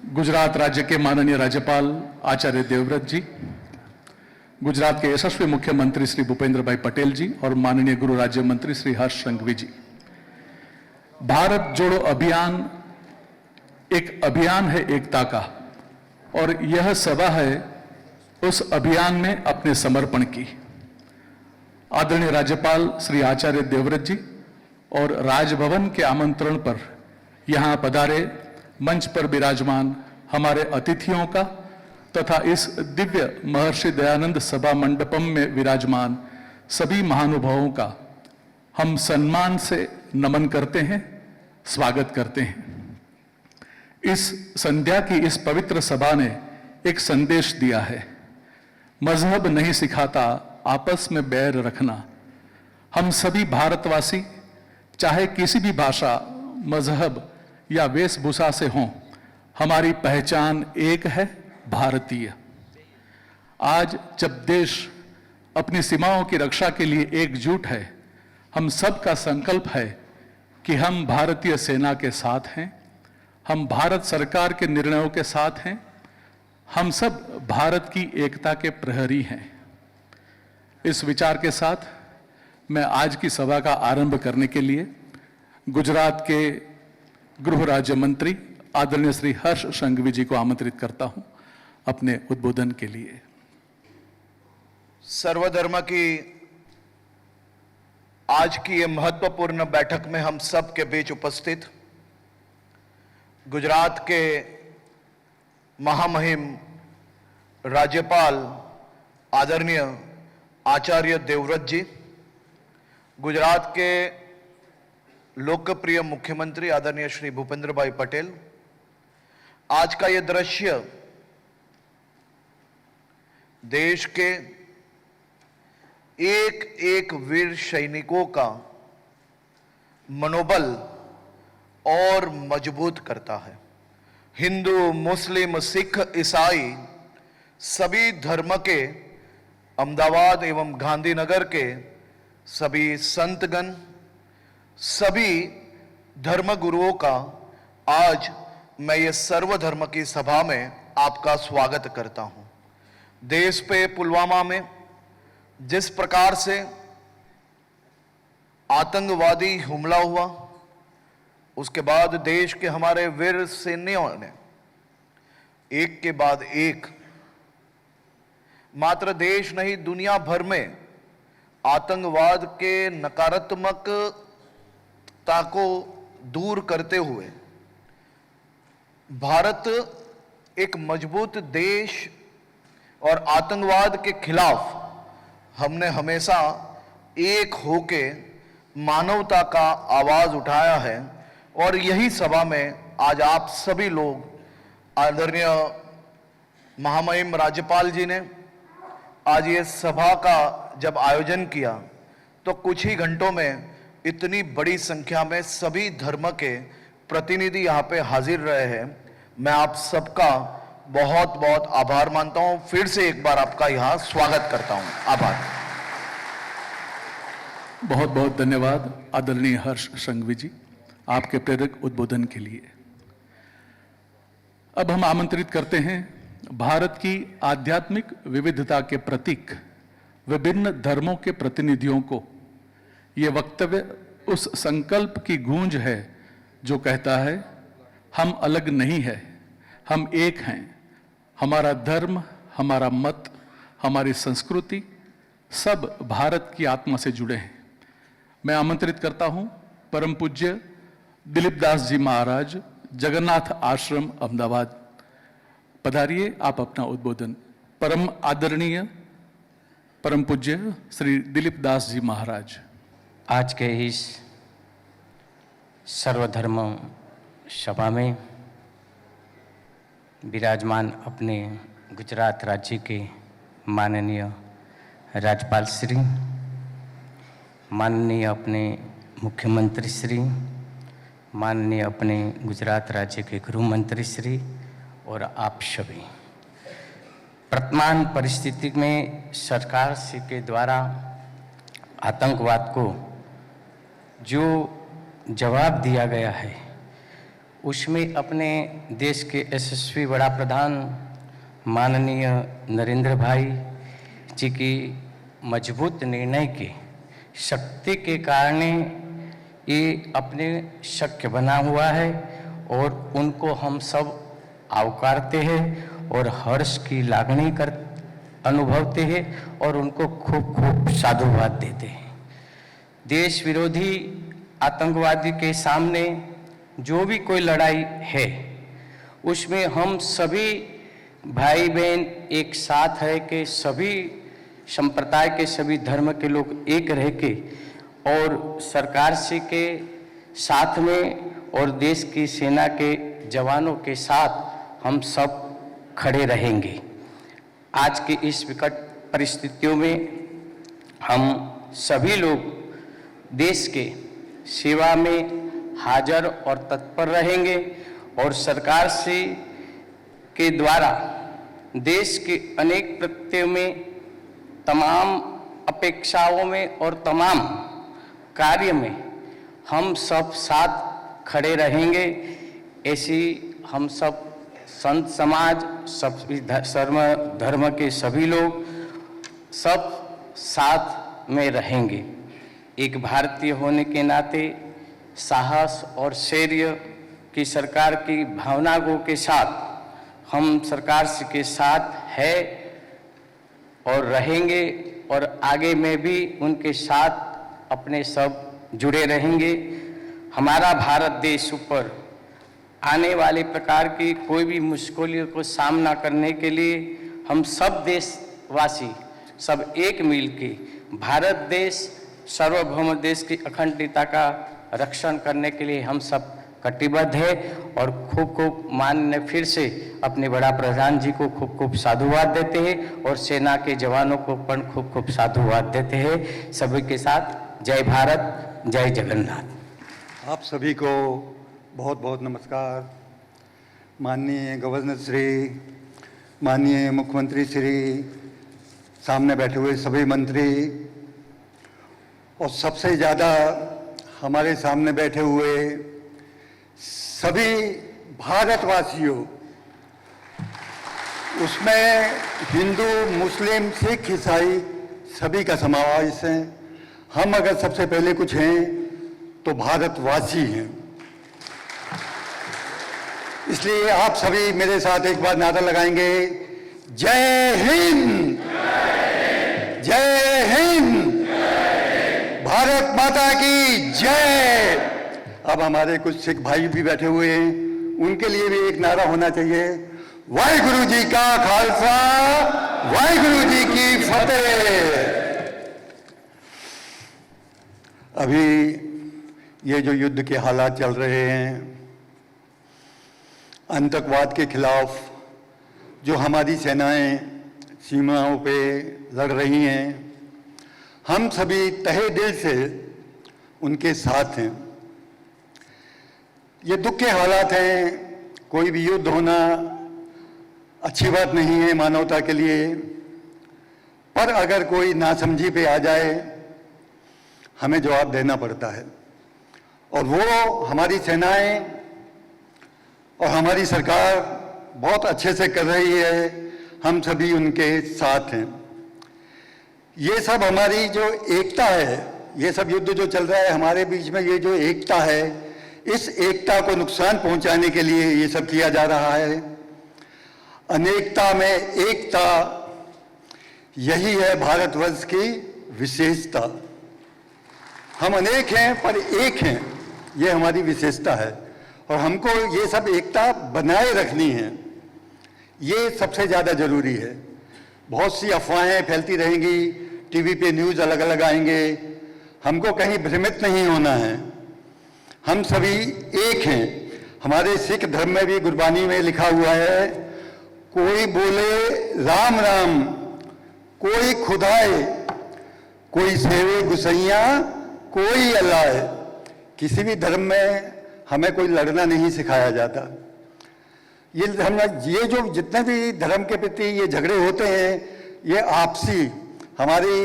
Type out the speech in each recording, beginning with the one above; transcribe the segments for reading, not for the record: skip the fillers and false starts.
गुजरात राज्य के माननीय राज्यपाल आचार्य देवव्रत जी, गुजरात के यशस्वी मुख्यमंत्री श्री भूपेंद्र भाई पटेल जी और माननीय गृह राज्य मंत्री श्री हर्ष संघवी जी। भारत जोड़ो अभियान एक अभियान है एकता का, और यह सभा है उस अभियान में अपने समर्पण की। आदरणीय राज्यपाल श्री आचार्य देवव्रत जी और राजभवन के आमंत्रण पर यहां पधारे मंच पर विराजमान हमारे अतिथियों का तथा इस दिव्य महर्षि दयानंद सभा मंडपम में विराजमान सभी महानुभावों का हम सम्मान से नमन करते हैं, स्वागत करते हैं। इस संध्या की इस पवित्र सभा ने एक संदेश दिया है, मजहब नहीं सिखाता आपस में बैर रखना। हम सभी भारतवासी चाहे किसी भी भाषा, मजहब या वेशभूषा से हों, हमारी पहचान एक है, भारतीय। आज जब देश अपनी सीमाओं की रक्षा के लिए एकजुट है, हम सब का संकल्प है कि हम भारतीय सेना के साथ हैं, हम भारत सरकार के निर्णयों के साथ हैं, हम सब भारत की एकता के प्रहरी हैं। इस विचार के साथ मैं आज की सभा का आरंभ करने के लिए गुजरात के गृह राज्य मंत्री आदरणीय श्री हर्ष संघवी जी को आमंत्रित करता हूं अपने उद्बोधन के लिए। सर्वधर्म की आज की ये महत्वपूर्ण बैठक में हम सब के बीच उपस्थित गुजरात के महामहिम राज्यपाल आदरणीय आचार्य देवव्रत जी, गुजरात के लोकप्रिय मुख्यमंत्री आदरणीय श्री भूपेंद्र भाई पटेल, आज का ये दृश्य देश के एक एक वीर सैनिकों का मनोबल और मजबूत करता है। हिंदू, मुस्लिम, सिख, ईसाई सभी धर्म के अहमदाबाद एवं गांधीनगर के सभी संतगण, सभी धर्म गुरुओं का आज मैं ये सर्वधर्म की सभा में आपका स्वागत करता हूं। देश पे पुलवामा में जिस प्रकार से आतंकवादी हमला हुआ, उसके बाद देश के हमारे वीर सैनिकों ने एक के बाद एक मात्र देश नहीं दुनिया भर में आतंकवाद के नकारात्मकता को दूर करते हुए भारत एक मजबूत देश और आतंकवाद के खिलाफ हमने हमेशा एक होके मानवता का आवाज उठाया है। और यही सभा में आज आप सभी लोग आदरणीय महामहिम राज्यपाल जी ने आज ये सभा का जब आयोजन किया तो कुछ ही घंटों में इतनी बड़ी संख्या में सभी धर्म के प्रतिनिधि यहाँ पे हाजिर रहे हैं। मैं आप सबका बहुत बहुत आभार मानता हूं। फिर से एक बार आपका यहाँ स्वागत करता हूं। आभार। बहुत बहुत धन्यवाद आदरणीय हर्ष संघवी जी, आपके प्रेरक उद्बोधन के लिए। अब हम आमंत्रित करते हैं भारत की आध्यात्मिक विविधता के प्रतीक विभिन्न धर्मों के प्रतिनिधियों को। यह वक्तव्य उस संकल्प की गूंज है जो कहता है, हम अलग नहीं है, हम एक हैं। हमारा धर्म, हमारा मत, हमारी संस्कृति सब भारत की आत्मा से जुड़े हैं। मैं आमंत्रित करता हूं परम पूज्य दिलीप दास जी महाराज, जगन्नाथ आश्रम, अहमदाबाद। पधारिए, आप अपना उद्बोधन। परम आदरणीय परम पूज्य श्री दिलीप दास जी महाराज। आज के इस सर्वधर्म सभा में विराजमान अपने गुजरात राज्य के माननीय राज्यपाल श्री, माननीय अपने मुख्यमंत्री श्री, माननीय अपने गुजरात राज्य के गृह मंत्री श्री और आप सभी, वर्तमान परिस्थिति में सरकार से के द्वारा आतंकवाद को जो जवाब दिया गया है उसमें अपने देश के यशस्वी बड़ा प्रधान माननीय नरेंद्र भाई जी की मजबूत निर्णय की शक्ति के कारण ये अपने शक्य बना हुआ है और उनको हम सब आवकारते हैं और हर्ष की लागणी अनुभवते हैं और उनको खूब खूब साधुवाद देते हैं। देश विरोधी आतंकवादी के सामने जो भी कोई लड़ाई है उसमें हम सभी भाई बहन एक साथ है कि सभी संप्रदाय के सभी धर्म के लोग एक रह के और सरकार से के साथ में और देश की सेना के जवानों के साथ हम सब खड़े रहेंगे। आज की इस विकट परिस्थितियों में हम सभी लोग देश के सेवा में हाजिर और तत्पर रहेंगे और सरकार से के द्वारा देश के अनेक प्रत्ययों में तमाम अपेक्षाओं में और तमाम कार्य में हम सब साथ खड़े रहेंगे। ऐसी हम सब संत समाज सब धर्म के सभी लोग सब साथ में रहेंगे। एक भारतीय होने के नाते साहस और शौर्य की सरकार की भावनाओं के साथ हम सरकार के साथ है और रहेंगे और आगे में भी उनके साथ अपने सब जुड़े रहेंगे। हमारा भारत देश ऊपर आने वाले प्रकार की कोई भी मुश्किलों को सामना करने के लिए हम सब देशवासी सब एक मिल के भारत देश सार्वभौम देश की अखंडता का रक्षण करने के लिए हम सब कटिबद्ध है और खूब खूब माननीय फिर से अपने बड़ा प्रधान जी को खूब खूब साधुवाद देते हैं और सेना के जवानों को पण खूब खूब साधुवाद देते हैं। सभी के साथ जय भारत, जय जगन्नाथ। आप सभी को बहुत बहुत नमस्कार। माननीय गवर्नर श्री, माननीय मुख्यमंत्री श्री, सामने बैठे हुए सभी मंत्री और सबसे ज़्यादा हमारे सामने बैठे हुए सभी भारतवासियों, उसमें हिंदू, मुस्लिम, सिख, ईसाई सभी का समावेश है। हम अगर सबसे पहले कुछ हैं तो भारतवासी हैं। इसलिए आप सभी मेरे साथ एक बार नारा लगाएंगे, जय हिंद, जय हिंद, भारत माता की जय। अब हमारे कुछ सिख भाई भी बैठे हुए हैं, उनके लिए भी एक नारा होना चाहिए, वाहिगुरु जी का खालसा, वाहिगुरु जी की फतेह। अभी ये जो युद्ध के हालात चल रहे हैं, आतंकवाद के खिलाफ जो हमारी सेनाएं सीमाओं पे लड़ रही हैं, हम सभी तहे दिल से उनके साथ हैं। ये दुख के हालात हैं, कोई भी युद्ध होना अच्छी बात नहीं है मानवता के लिए, पर अगर कोई नासमझी पे आ जाए हमें जवाब देना पड़ता है और वो हमारी सेनाएं और हमारी सरकार बहुत अच्छे से कर रही है। हम सभी उनके साथ हैं। ये सब हमारी जो एकता है, ये सब युद्ध जो चल रहा है हमारे बीच में, ये जो एकता है, इस एकता को नुकसान पहुंचाने के लिए ये सब किया जा रहा है। अनेकता में एकता, यही है भारतवर्ष की विशेषता। हम अनेक हैं पर एक हैं, ये हमारी विशेषता है और हमको ये सब एकता बनाए रखनी है। ये सबसे ज़्यादा ज़रूरी है। बहुत सी अफवाहें फैलती रहेंगी, टीवी पे न्यूज़ अलग अलग आएंगे, हमको कहीं भ्रमित नहीं होना है। हम सभी एक हैं। हमारे सिख धर्म में भी गुरबानी में लिखा हुआ है, कोई बोले राम राम, कोई खुदाए, कोई सेवे गुसैया, कोई अल्लाह। किसी भी धर्म में हमें कोई लड़ना नहीं सिखाया जाता। ये जो जितने भी धर्म के प्रति ये झगड़े होते हैं, ये आपसी हमारी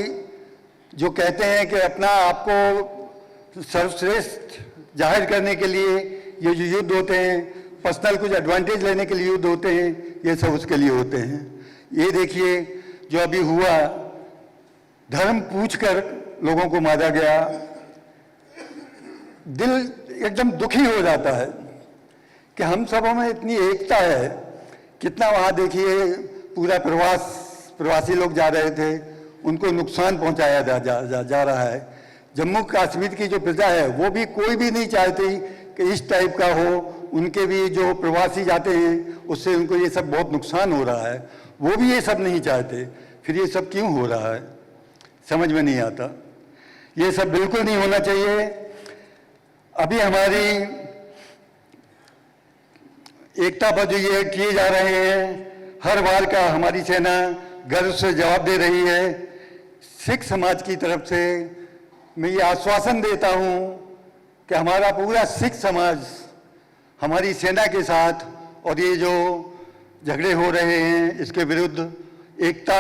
जो कहते हैं कि अपना आपको सर्वश्रेष्ठ जाहिर करने के लिए ये जो युद्ध होते हैं पर्सनल कुछ एडवांटेज लेने के लिए युद्ध होते हैं, ये सब उसके लिए होते हैं। ये देखिए जो अभी हुआ, धर्म पूछकर लोगों को मारा गया, दिल एकदम दुखी हो जाता है कि हम सबों में इतनी एकता है। कितना वहाँ देखिए पूरा प्रवासी लोग जा रहे थे, उनको नुकसान पहुंचाया जा रहा है। जम्मू कश्मीर की जो प्रजा है वो भी कोई भी नहीं चाहती कि इस टाइप का हो। उनके भी जो प्रवासी जाते हैं उससे उनको ये सब बहुत नुकसान हो रहा है, वो भी ये सब नहीं चाहते। फिर ये सब क्यों हो रहा है समझ में नहीं आता। ये सब बिल्कुल नहीं होना चाहिए। अभी हमारी एकता पर जो ये किए जा रहे हैं, हर बार का हमारी सेना गर्व से जवाब दे रही है। सिख समाज की तरफ से मैं ये आश्वासन देता हूँ कि हमारा पूरा सिख समाज हमारी सेना के साथ, और ये जो झगड़े हो रहे हैं इसके विरुद्ध एकता,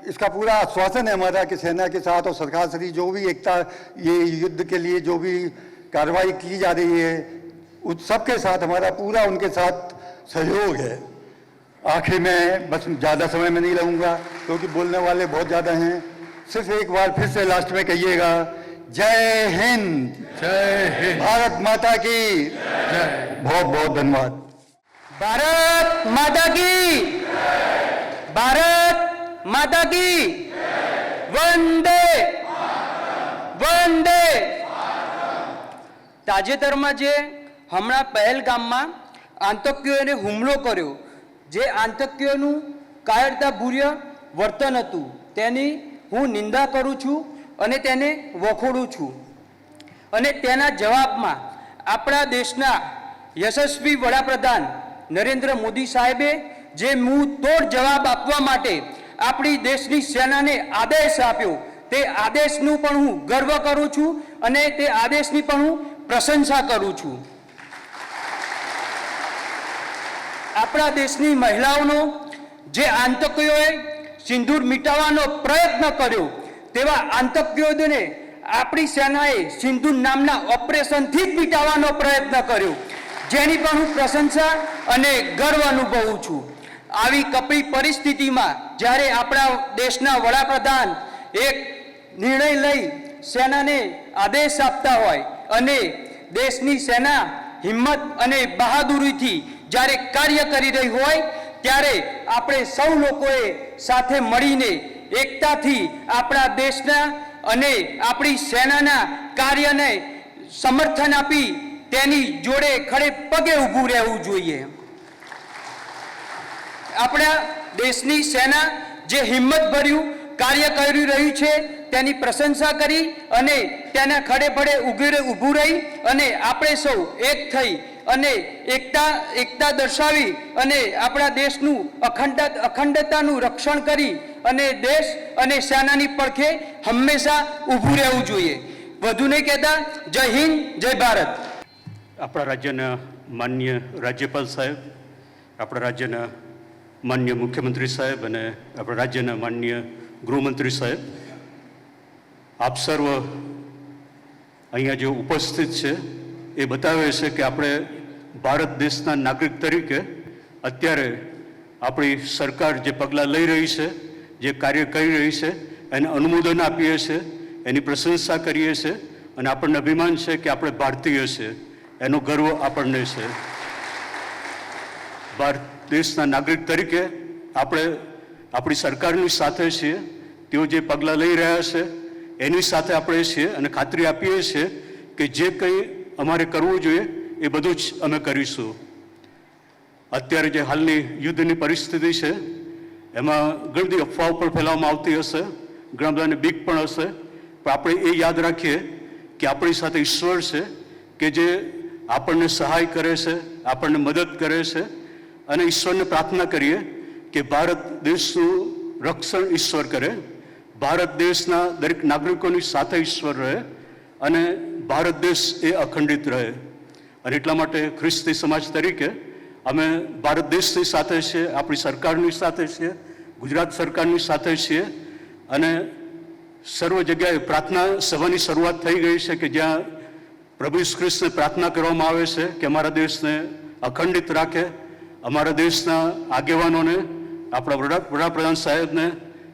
इसका पूरा आश्वासन है हमारा कि सेना के साथ और सरकार से जो भी एकता, ये युद्ध के लिए जो भी कार्रवाई की जा रही है उस सबके साथ हमारा पूरा उनके साथ सहयोग है। आखिर में बस ज़्यादा समय में नहीं रहूँगा क्योंकि बोलने वाले बहुत ज़्यादा हैं। सिर्फ एक बार फिर से लास्ट में कहिएगा, जय हिंद, जय हिंद, भारत माता की जय। बहुत बहुत धन्यवाद। भारत माता की, भारत माता की, वंदे वंदे। તાજેતરમાં જે હમણાં પહેલગામમાં આતંકીઓને હુમલો કર્યો, જે આતંકીઓનું કાયરતાભર્ય વર્તન હતું તેની હું નિંદા કરું છું અને તેને વખોડું છું। અને તેના જવાબમાં આપણા દેશના યશસ્વી વડાપ્રધાન નરેન્દ્ર મોદી સાહેબે જે મુંહ તોડ જવાબ આપવા માટે આપણી દેશની સેનાને આદેશ આપ્યો, તે આદેશનું પણ હું ગર્વ કરું છું અને તે આદેશની પણ હું પ્રશંસા કરું છું। આપણા દેશની મહિલાઓનો જે આતંકીઓએ સિંદૂર મિટાવવાનો પ્રયત્ન કર્યો, તેવા આતંકીઓને આપણી સેનાએ સિંદૂર નામના ઓપરેશનથી જ મિટાવવાનો પ્રયત્ન કર્યો, જેની પણ હું પ્રશંસા અને ગર્વ અનુભવું છું। આવી કપરી પરિસ્થિતિમાં જ્યારે આપણા દેશના વડાપ્રધાન એક નિર્ણય લઈ સેનાને આદેશ આપતા હોય અને દેશની સેના હિંમત અને બહાદુરીથી જ્યારે કાર્ય કરી રહી હોય, ત્યારે આપણે સૌ લોકોએ સાથે મળીને એકતાથી આપણા દેશના અને આપણી સેનાના કાર્યને સમર્થન આપી તેની જોડે ખડે પગે ઊભું રહેવું જોઈએ। આપણા દેશની સેના જે હિંમતભર્યું કાર્ય કરી રહ્યું છે તેની પ્રશંસા કરી અને તેના ખડે પડે ઊભું રહી અને આપણે સૌ એક થઈ અને એકતા દર્શાવી અને આપણા દેશનું અખંડતાનું રક્ષણ કરી અને દેશ અને સેનાની પડખે હંમેશા ઊભું રહેવું જોઈએ। વધુ નહીં કહેતા, જય હિન્દ, જય ભારત। આપણા રાજ્યના માન્ય રાજ્યપાલ સાહેબ, આપણા રાજ્યના માન્ય મુખ્યમંત્રી સાહેબ અને આપણા રાજ્યના માન્ય ગૃહમંત્રી સાહેબ, આપ સર્વ અહીંયા જે ઉપસ્થિત છે એ બતાવે છે કે આપણે ભારત દેશના નાગરિક તરીકે અત્યારે આપણી સરકાર જે પગલાં લઈ રહી છે, જે કાર્ય કરી રહી છે એને અનુમોદન આપીએ છીએ, એની પ્રશંસા કરીએ છીએ અને આપણને અભિમાન છે કે આપણે ભારતીય છે, એનો ગર્વ આપણને છે। ભારત દેશના નાગરિક તરીકે આપણે આપણી સરકારની સાથે છીએ, તેઓ જે પગલાં લઈ રહ્યા છે એની સાથે આપણે છીએ અને ખાતરી આપીએ છીએ કે જે કંઈ અમારે કરવું જોઈએ એ બધું જ અમે કરીશું। અત્યારે જે હાલની યુદ્ધની પરિસ્થિતિ છે એમાં ઘણી બધી અફવાઓ પણ ફેલાવવામાં આવતી હશે, ઘણા બધાને બીક પણ હશે, પણ આપણે એ યાદ રાખીએ કે આપણી સાથે ઈશ્વર છે કે જે આપણને સહાય કરે છે, આપણને મદદ કરે છે અને ઈશ્વરને પ્રાર્થના કરીએ કે ભારત દેશનું રક્ષણ ઈશ્વર કરે, ભારત દેશના દરેક નાગરિકોની સાથે ઈશ્વર રહે અને ભારત દેશ એ અખંડિત રહે। અને એટલા માટે ખ્રિસ્તી સમાજ તરીકે અમે ભારત દેશની સાથે છીએ, આપણી સરકારની સાથે છીએ, ગુજરાત સરકારની સાથે છીએ અને સર્વ જગ્યાએ પ્રાર્થના સભાની શરૂઆત થઈ ગઈ છે કે જ્યાં પ્રભુ ઈસુ ખ્રિસ્તને પ્રાર્થના કરવામાં આવે છે કે અમારા દેશને અખંડિત રાખે, અમારા દેશના આગેવાનોને, આપણા વડાપ્રધાન સાહેબને,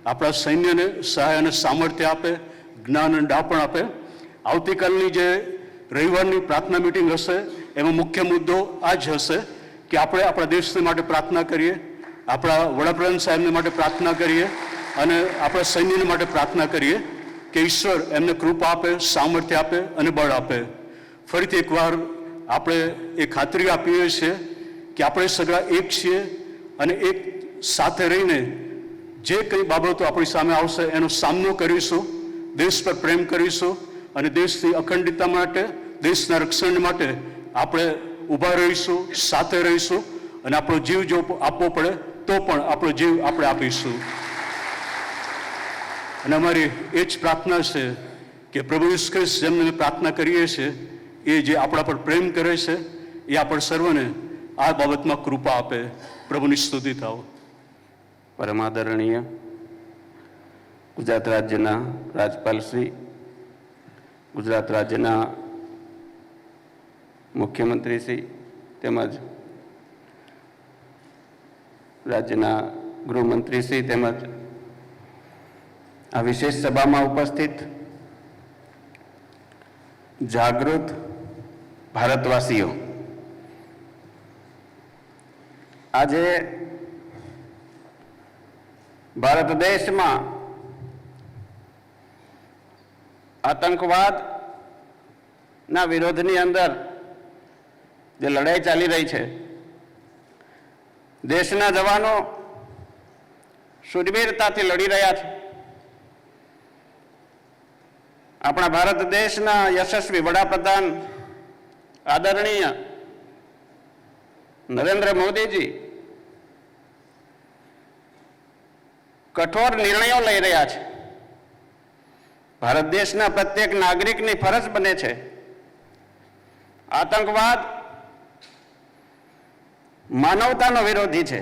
આપણા સૈન્યને સહાય અને સામર્થ્ય આપે, જ્ઞાન અને ડાપણ આપે. આવતીકાલની જે રવિવારની પ્રાર્થના મિટિંગ હશે એમાં મુખ્ય મુદ્દો આ જ હશે કે આપણે આપણા દેશને માટે પ્રાર્થના કરીએ, આપણા વડાપ્રધાન સાહેબને માટે પ્રાર્થના કરીએ અને આપણા સૈન્યને માટે પ્રાર્થના કરીએ કે ઈશ્વર એમને કૃપા આપે, સામર્થ્ય આપે અને બળ આપે. ફરીથી એકવાર આપણે એ ખાતરી આપીએ છીએ કે આપણે સગળા એક છીએ અને એક સાથે રહીને જે કંઈ બાબતો આપણી સામે આવશે એનો સામનો કરીશું, દેશ પર પ્રેમ કરીશું અને દેશની અખંડિતતા માટે, દેશના રક્ષણ માટે આપણે ઊભા રહીશું, સાથે રહીશું અને આપણો જીવ જો આપવો પડે તો પણ આપણો જીવ આપણે આપીશું. અને અમારી એ જ પ્રાર્થના છે કે પ્રભુ ઈસુ ખ્રિસ્ત જેમને પ્રાર્થના કરીએ છીએ એ જે આપણા પર પ્રેમ કરે છે એ આપણે સર્વને આ બાબતમાં કૃપા આપે. પ્રભુની સ્તુતિ થાવ. પરમાદરણીય ગુજરાત રાજ્યના રાજ્યપાલ શ્રી, ગુજરાત રાજ્યના મુખ્યમંત્રી શ્રી તેમજ રાજ્યના ગૃહમંત્રી શ્રી તેમજ આ વિશેષ સભામાં ઉપસ્થિત જાગૃત ભારતવાસીઓ, આજે ભારત દેશમાં આતંકવાદના વિરોધની અંદર જે લડાઈ ચાલી રહી છે, દેશના જવાનો શૂરવીરતાથી લડી રહ્યા છે. આપણા ભારત દેશના યશસ્વી વડાપ્રધાન આદરણીય નરેન્દ્ર મોદીજી કઠોર નિર્ણયો લઈ રહ્યા છે. ભારત દેશના પ્રત્યેક નાગરિકની ફરજ બને છે આતંકવાદ માનવતાનો વિરોધી છે.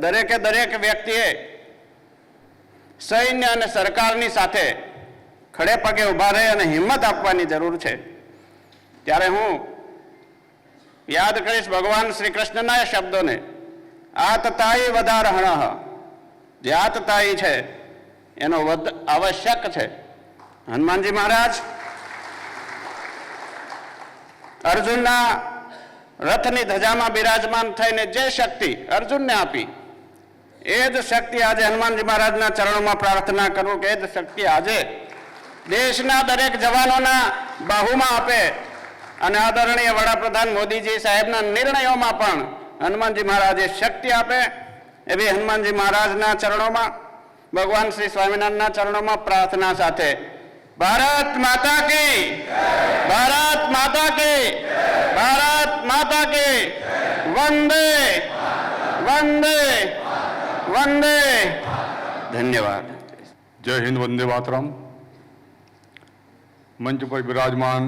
દરેકે દરેક વ્યક્તિએ સૈન્ય અને સરકારની સાથે ખડે પગે ઊભા રહે અને હિંમત આપવાની જરૂર છે. ત્યારે હું યાદ કરીશ ભગવાન શ્રી કૃષ્ણના એ શબ્દોને, આતતાઈ વધારહણ, જે આતતાઈ છે એનો વધ આવશ્યક છે. હનુમાનજી મહારાજ અર્જુનના રથની ધજામાં બિરાજમાન થઈને જે શક્તિ અર્જુનને આપી એ જ શક્તિ આજે હનુમાનજી મહારાજના ચરણોમાં પ્રાર્થના કરું કે એ જ શક્તિ આજે દેશના દરેક જવાનોના બાહુમાં આપે અને આદરણીય વડાપ્રધાન મોદીજી સાહેબના નિર્ણયોમાં પણ હનુમાનજી મહારાજે શક્તિ આપે એવી હનુમાનજી મહારાજના ચરણોમાં, ભગવાન શ્રી સ્વામિનારાયણના ચરણોમાં પ્રાર્થના સાથે ભારત માતા કી, ભારત માતા કી, ભારત માતા કી, વંદે વંદે વંદે. ધન્યવાદ. जय हिंद, वंदे मातरम. मंच पर विराजमान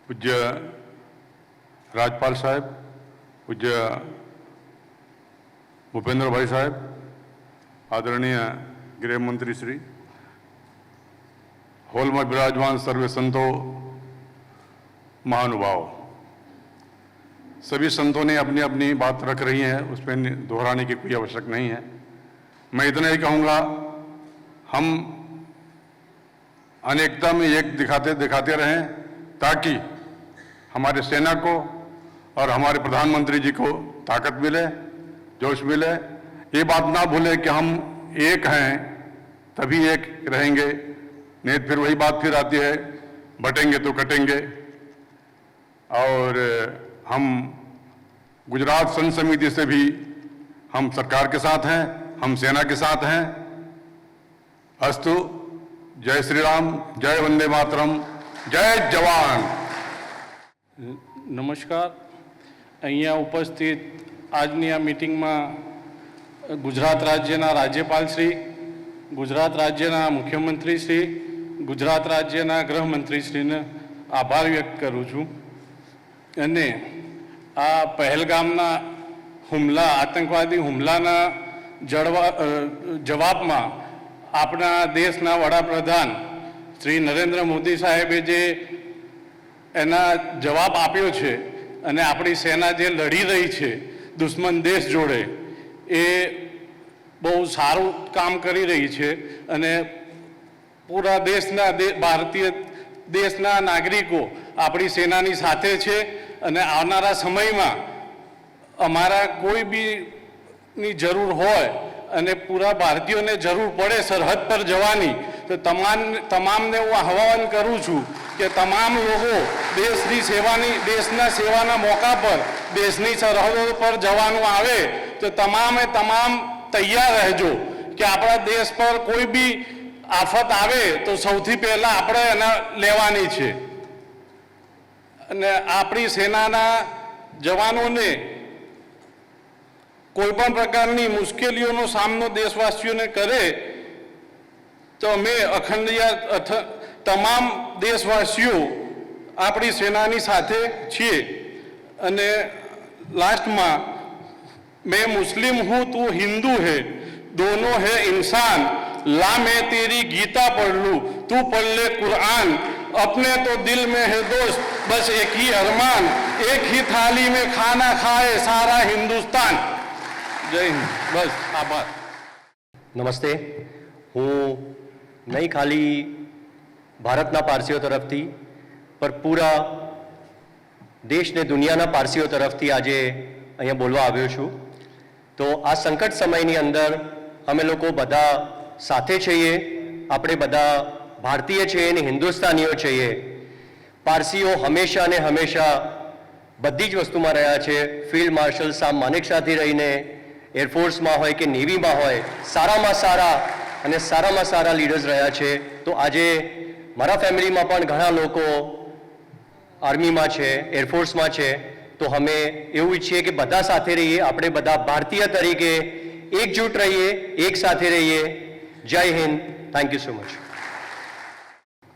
पूज्य राज्यपाल साहब, पूज्य भूपेंद्र भाई साहब, आदरणीय गृह मंत्री श्री, हॉल में विराजमान सर्वे संतों, महानुभाव, सभी संतों ने अपनी अपनी बात रख रही हैं, उस पर दोहराने की कोई आवश्यक नहीं है. मैं इतना ही कहूँगा, हम अनेकता में एक दिखाते दिखाते रहें ताकि हमारे सेना को और हमारे प्रधानमंत्री जी को ताकत मिले, जोश मिले. ये बात ना भूलें कि हम एक हैं तभी एक रहेंगे, नहीं फिर वही बात फिर आती है बटेंगे तो कटेंगे. और हम गुजरात संघ समिति से भी हम सरकार के साथ हैं, हम सेना के साथ हैं. अस्तु. जय श्री राम, जय वंदे मातरम, जय जवान. નમસ્કાર. અહીંયા ઉપસ્થિત આજની આ મિટિંગમાં ગુજરાત રાજ્યના રાજ્યપાલશ્રી, ગુજરાત રાજ્યના મુખ્યમંત્રીશ્રી, ગુજરાત રાજ્યના ગૃહમંત્રીશ્રીને આભાર વ્યક્ત કરું છું. અને આ પહેલગામના હુમલા, આતંકવાદી હુમલાના જવાબમાં આપણા દેશના વડાપ્રધાન શ્રી નરેન્દ્ર મોદી સાહેબે જે એના જવાબ આપ્યો છે અને આપણી સેના જે લડી રહી છે દુશ્મન દેશ જોડે, એ બહુ સારું કામ કરી રહી છે અને પૂરા દેશના ભારતીય દેશના નાગરિકો આપણી સેનાની સાથે છે અને આવનારા સમયમાં અમારા કોઈ બીની જરૂર હોય અને પૂરા ભારતીયોને જરૂર પડે સરહદ પર જવાની, તો તમામને હું આહ્વાન કરું છું કે તમામ લોકો દેશના સેવાના મોકા પર દેશની સરહદો પર જવાનું આવે તો તમામે તમામ તૈયાર રહેજો કે આપણા દેશ પર કોઈ બી આફત આવે તો સૌથી પહેલાં આપણે એના લેવાની છે અને આપણી સેનાના જવાનોને કોઈ પણ પ્રકારની મુશ્કેલીઓનો સામનો દેશવાસીઓને કરે તો અમે તમામ દેશવાસીઓ આપણી સેનાની સાથે છીએ। અને લાસ્ટમાં, मैं मुस्लिम हूँ तू हिंदू है, दोनों है इंसान, ला मैं तेरी गीता पढ़ लूँ, तू पढ़ ले कुरान, अपने तो दिल में है दोस्त, बस एक ही अरमान, एक ही थाली में खाना खाए सारा हिंदुस्तान। जय हिंद। बस आभार। નમસ્તે, હું નહીં ખાલી ભારતના પારસીઓ તરફથી પર પૂરા દેશ ને દુનિયાના પારસીઓ તરફથી આજે અહીંયા બોલવા આવ્યો છું। તો આ સંકટ સમયની અંદર અમે લોકો બધા સાથે છીએ, આપણે બધા ભારતીય છીએ અને હિન્દુસ્તાનીઓ છીએ। પારસીઓ હંમેશા ને હંમેશા બધી જ વસ્તુમાં રહ્યા છે। ફિલ્ડ માર્શલ સામ માનેકશાથી રહીને એરફોર્સમાં હોય કે નેવીમાં હોય, સારામાં સારા લીડર્સ રહ્યા છે। તો આજે મારા ફેમિલીમાં પણ ઘણા લોકો આર્મીમાં છે, એરફોર્સમાં છે। તો અમે એવું ઈચ્છીએ કે બધા સાથે રહીએ, આપણે બધા ભારતીય તરીકે એકજૂટ રહીએ, એક સાથે રહીએ। જય Hind. Thank you so much.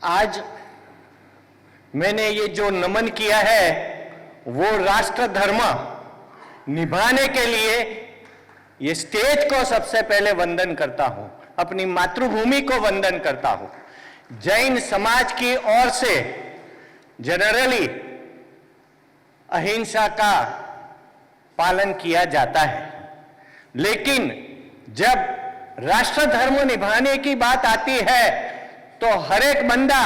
आज मैंने ये जो नमन किया है वो राष्ट्र धर्म निभाने के लिए ये स्टेज को सबसे पहले वंदन करता हूं, अपनी मातृभूमि को वंदन करता हूं। जैन समाज की ओर से जनरली अहिंसा का पालन किया जाता है, लेकिन जब राष्ट्र धर्म निभाने की बात आती है तो हर एक बंदा,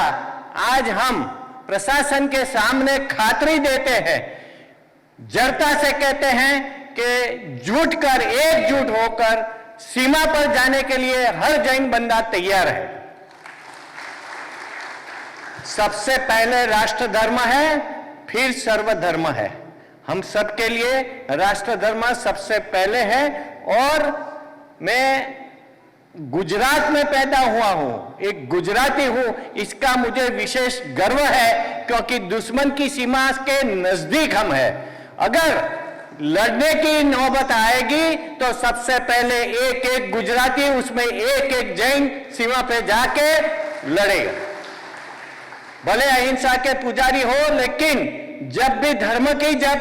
आज हम प्रशासन के सामने खातरी देते हैं, जरता से कहते हैं कि एकजुट होकर सीमा पर जाने के लिए हर जैन बंदा तैयार है। सबसे पहले राष्ट्र धर्म है, फिर सर्वधर्म है। हम सबके लिए राष्ट्र धर्म सबसे पहले है। और मैं गुजरात में पैदा हुआ हूं, एक गुजराती हूं, इसका मुझे विशेष गर्व है क्योंकि दुश्मन की सीमा के नजदीक हम हैं। अगर लड़ने की नौबत आएगी तो सबसे पहले एक गुजराती, उसमें एक जैन सीमा पे जाके लड़ेगा। भले अहिंसा के पुजारी हो, लेकिन जब भी धर्म की जब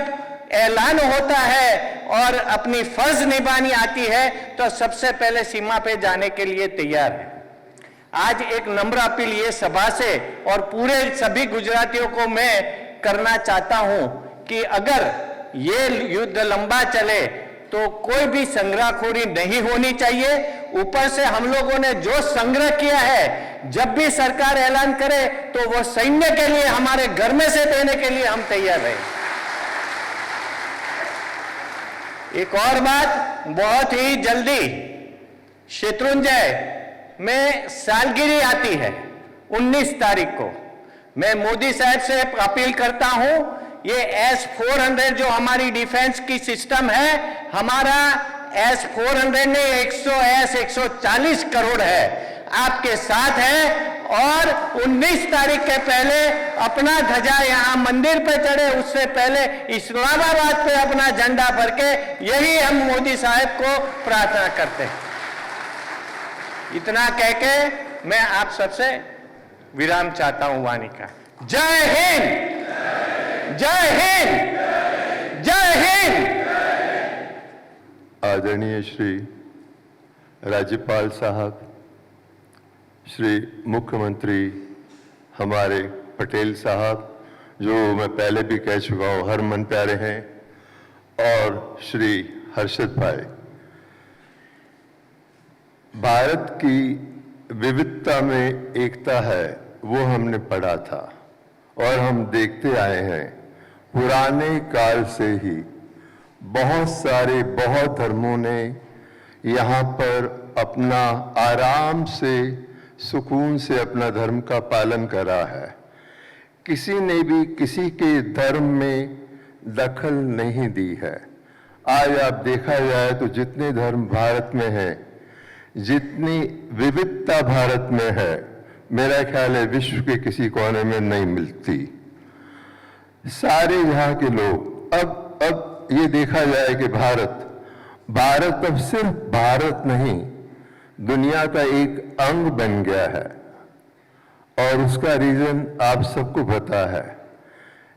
ऐलान होता है और अपनी फर्ज निभानी आती है तो सबसे पहले सीमा पे जाने के लिए तैयार है। आज एक नम्र अपील ये सभा से और पूरे सभी गुजरातियों को मैं करना चाहता हूं कि अगर ये युद्ध लंबा चले तो कोई भी संग्रहखोरी नहीं होनी चाहिए। ऊपर से हम लोगों ने जो संग्रह किया है, जब भी सरकार ऐलान करे तो वो सैन्य के लिए, हमारे घर में से देने के लिए हम तैयार रहे। एक और बात, बहुत ही जल्दी शत्रुंजय में सालगिरह आती है 19 तारीख को। मैं मोदी साहब से अपील करता हूं, ये S-400 जो हमारी डिफेंस की सिस्टम है, हमारा S-400 ने 140 करोड़ है, आपके साथ है। और 19 तारीख के पहले अपना ध्वजा यहाँ मंदिर पे चढ़े, उससे पहले इस्लामाबाद पे अपना झंडा भर के, यही हम मोदी साहब को प्रार्थना करते हैं। इतना कह के मैं आप सबसे विराम चाहता हूं वाणी का। जय हिंद, जय हिंद, जय हिंद। आदरणीय श्री राज्यपाल साहब, श्री मुख्यमंत्री हमारे पटेल साहब, जो मैं पहले भी कह चुका हूँ हरमन प्यारे हैं, और श्री हर्षद भाई। भारत की विविधता में एकता है, वो हमने पढ़ा था और हम देखते आए हैं पुराने काल से ही। बहुत धर्मों ने यहाँ पर अपना आराम से, सुकून से अपना धर्म का पालन करा है। किसी ने भी किसी के धर्म में दखल नहीं दी है। आज आप देखा जाए तो जितने धर्म भारत में हैं, जितनी विविधता भारत में है, मेरा ख्याल है विश्व के किसी कोने में नहीं मिलती। सारे यहाँ के लोग अब ये देखा जाए कि भारत अब सिर्फ भारत नहीं, दुनिया का एक अंग बन गया है। और उसका रीजन आप सबको पता है।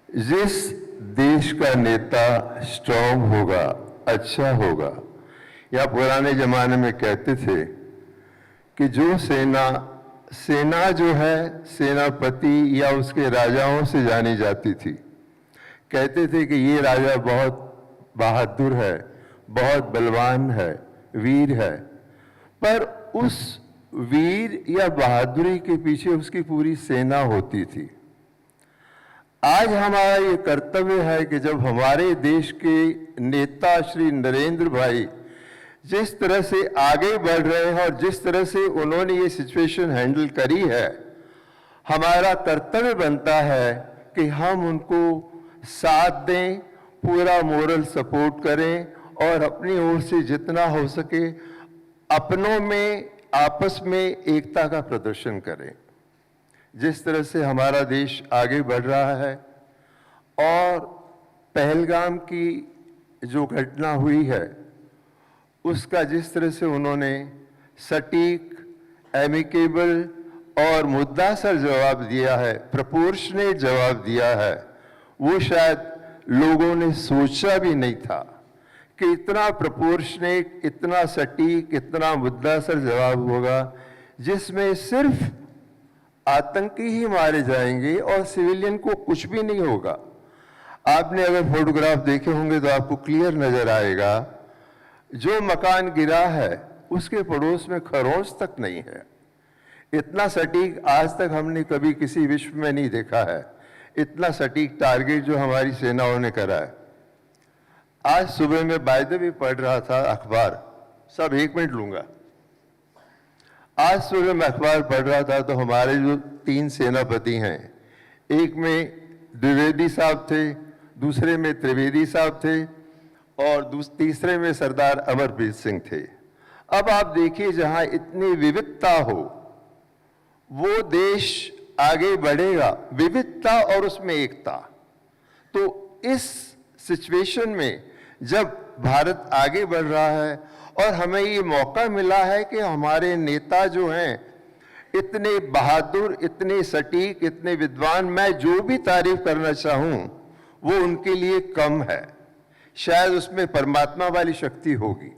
जिस देश का नेता स्ट्रांग होगा, अच्छा होगा, या पुराने जमाने में कहते थे कि जो सेना जो है सेनापति या उसके राजाओं से जानी जाती थी। कहते थे कि ये राजा बहुत बहादुर है, बहुत बलवान है, वीर है। पर उस वीर या बहादुरी के पीछे उसकी पूरी सेना होती थी। आज हमारा ये कर्तव्य है कि जब हमारे देश के नेता श्री नरेंद्र भाई जिस तरह से आगे बढ़ रहे हैं और जिस तरह से उन्होंने ये सिचुएशन हैंडल करी है, हमारा कर्तव्य बनता है कि हम उनको साथ दें, पूरा मोरल सपोर्ट करें और अपनी ओर से जितना हो सके अपनों में, आपस में एकता का प्रदर्शन करें। जिस तरह से हमारा देश आगे बढ़ रहा है और पहलगाम की जो घटना हुई है उसका जिस तरह से उन्होंने सटीक, एमिकेबल और मुद्दासर जवाब दिया है, प्रोपोर्शनेट जवाब दिया है, वो शायद लोगों ने सोचा भी नहीं था कि इतना प्रोपोर्शनेट, इतना सटीक, इतना मुद्दासर जवाब होगा जिसमें सिर्फ आतंकी ही मारे जाएंगे और सिविलियन को कुछ भी नहीं होगा। आपने अगर फोटोग्राफ देखे होंगे तो आपको क्लियर नजर आएगा, जो मकान गिरा है उसके पड़ोस में खरोंच तक नहीं है। इतना सटीक आज तक हमने कभी किसी विश्व में नहीं देखा है, इतना सटीक टारगेट जो हमारी सेनाओं ने करा है। आज सुबह में बायदे भी पढ़ रहा था अखबार, सब 1 मिनट लूंगा। आज सुबह मैं अखबार पढ़ रहा था तो हमारे जो 3 सेनापति हैं, एक में द्विवेदी साहब थे, दूसरे में त्रिवेदी साहब थे और तीसरे में सरदार अमरप्रीत सिंह थे। अब आप देखिए, जहां इतनी विविधता हो वो देश आगे बढ़ेगा, विविधता और उसमें एकता। तो इस सिचुएशन में जब भारत आगे बढ़ रहा है और हमें ये मौका मिला है कि हमारे नेता जो हैं इतने बहादुर, इतने सटीक, इतने विद्वान, मैं जो भी तारीफ करना चाहूं वो उनके लिए कम है, शायद उसमें परमात्मा वाली शक्ति होगी।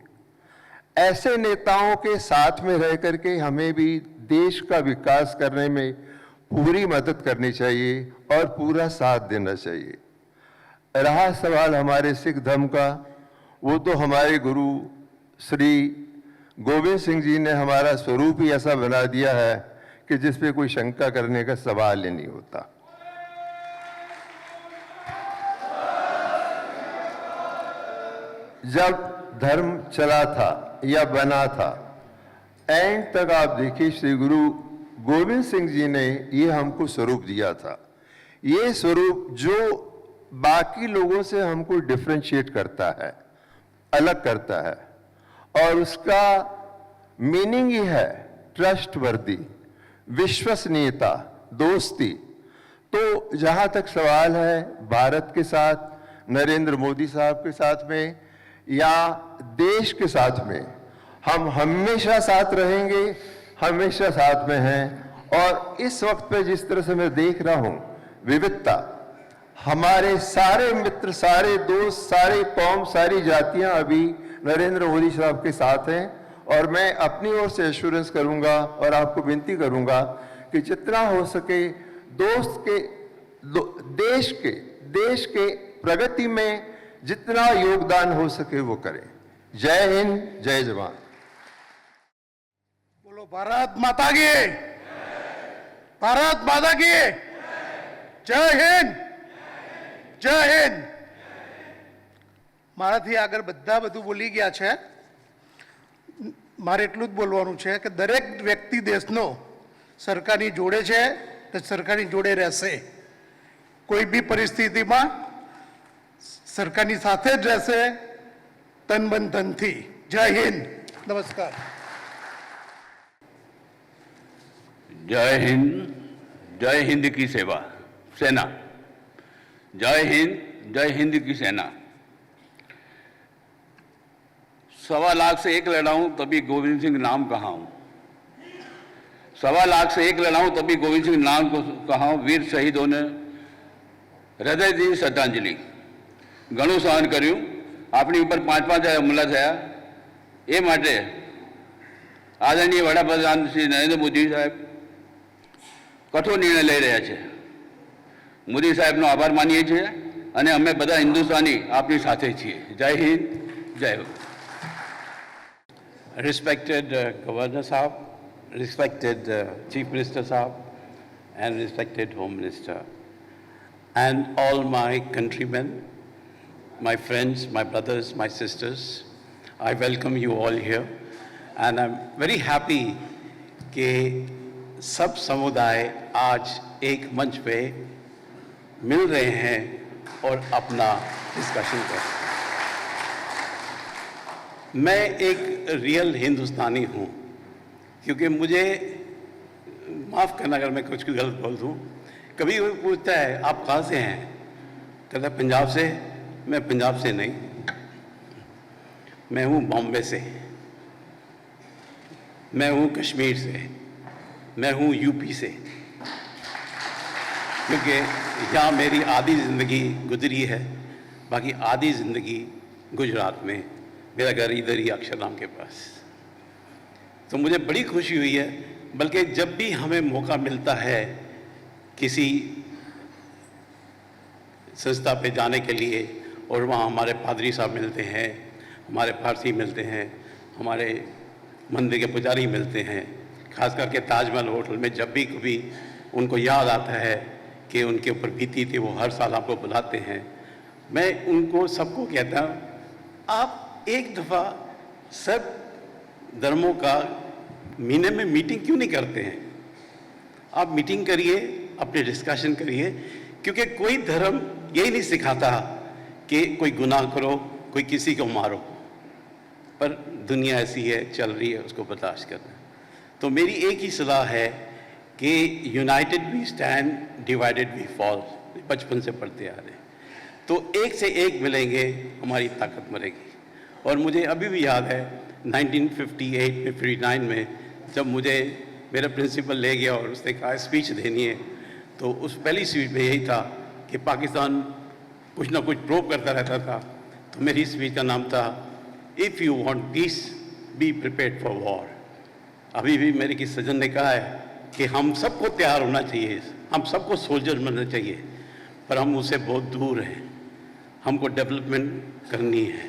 ऐसे नेताओं के साथ में रह करके हमें भी देश का विकास करने में पूरी मदद करनी चाहिए और पूरा साथ देना चाहिए। रहा सवाल हमारे सिख धर्म का, वो तो हमारे गुरु श्री गोविंद सिंह जी ने हमारा स्वरूप ही ऐसा बना दिया है कि जिस पे कोई शंका करने का सवाल ही नहीं होता। जब धर्म चला था या बना था, एंड तक आप देखिए श्री गुरु गोविंद सिंह जी ने ये हमको स्वरूप दिया था। ये स्वरूप जो बाकी लोगों से हमको डिफरेंशिएट करता है, अलग करता है, और उसका मीनिंग ही है ट्रस्टवर्दी, विश्वसनीयता, दोस्ती। तो जहां तक सवाल है भारत के साथ, नरेंद्र मोदी साहब के साथ में या देश के साथ में, हम हमेशा साथ रहेंगे, हमेशा साथ में हैं। और इस वक्त पे जिस तरह से मैं देख रहा हूं विविधता, हमारे सारे मित्र, सारे दोस्त, सारे कौम, सारी जातियां अभी नरेंद्र मोदी साहब के साथ हैं और मैं अपनी ओर से एश्योरेंस करूंगा और आपको विनती करूंगा कि जितना हो सके देश के प्रगति में जितना योगदान हो सके वो करें। जय हिंद, जय जवान। बोलो भारत माता की, भारत माता की जय हिंद, जय हिंद। મારાથી આગળ બધા બધું બોલી ગયા છે। મારે એટલું જ બોલવાનું છે કે દરેક વ્યક્તિ દેશનો સરકારની જોડે છે તો સરકારની જોડે રહેશે। કોઈ બી પરિસ્થિતિમાં સરકારની સાથે જ રહેશે, તન મન ધનથી। જય हिंद, नमस्कार। जय हिंद की सेवा सेना, जय हिंद की सेना। 1.25 लाख से एक लड़ा हूं तभी गोविंद सिंह नाम कहा हूं, 1.25 लाख से एक लड़ा हूं तभी गोविंद सिंह नाम को कहा हूं। वीर शहीदों ने हृदय दी श्रद्धांजलि, घणुं सहन कर्युं, आपणी उपर 5-5 हमला थया। ए माटे आदरणीय वडाप्रधान श्री नरेंद्र मोदी साहेब कठोर निर्णय लई रह्या छे। मोदी साहेबनो आभार मानीए छीए अने अमे बधा हिंदुस्तानी आपनी साथे छीए। जय हिंद, जय हो। Respected Governor Sahab, respected Chief Minister Sahab, and respected Home Minister, and all my countrymen, my friends, my brothers, my sisters, I welcome you all here, and I'm very happy कि सब समुदाय आज एक मंच पे मिल रहे हैं और अपना डिस्कशन कर रहे हैं। मैं एक रियल हिंदुस्तानी हूँ, क्योंकि मुझे माफ़ करना अगर मैं कुछ गलत बोल दूँ। कभी कोई पूछता है आप कहाँ से हैं, कहता है पंजाब से। मैं पंजाब से नहीं, मैं हूँ बॉम्बे से, मैं हूँ कश्मीर से, मैं हूँ यूपी से, क्योंकि यहाँ मेरी आधी ज़िंदगी गुजरी है। बाकी आधी ज़िंदगी गुजरात में, मेरा घर इधर ही अक्षरधाम के पास। तो मुझे बड़ी खुशी हुई है, बल्कि जब भी हमें मौका मिलता है किसी संस्था पे जाने के लिए और वहाँ हमारे पादरी साहब मिलते हैं, हमारे फारसी मिलते हैं, हमारे मंदिर के पुजारी मिलते हैं, खास करके ताजमहल होटल में जब भी कभी उनको याद आता है कि उनके ऊपर बीती थी, वो हर साल आपको बुलाते हैं। मैं उनको सबको कहता हूँ, आप एक दफ़ा सब धर्मों का महीने में मीटिंग क्यों नहीं करते हैं? आप मीटिंग करिए, अपने डिस्कशन करिए, क्योंकि कोई धर्म यही नहीं सिखाता कि कोई गुनाह करो, कोई किसी को मारो, पर दुनिया ऐसी है, चल रही है, उसको बर्दाश्त करना। तो मेरी एक ही सलाह है कि united we stand, divided we fall, बचपन से पढ़ते आ रहे हैं। तो एक से एक मिलेंगे, हमारी ताकत मरेगी। और मुझे अभी भी याद है 1958 में 59 में जब मुझे मेरा प्रिंसिपल ले गया और उसने कहा स्पीच देनी है, तो उस पहली स्पीच में यही था कि पाकिस्तान कुछ ना कुछ प्रूव करता रहता था। तो मेरी स्पीच का नाम था if you want piece be prepared for war. अभी भी मेरे किसी सज्जन ने कहा है कि हम सबको तैयार होना चाहिए, हम सबको सोल्जर बनना चाहिए, पर हम उससे बहुत दूर हैं। हमको डेवलपमेंट करनी है।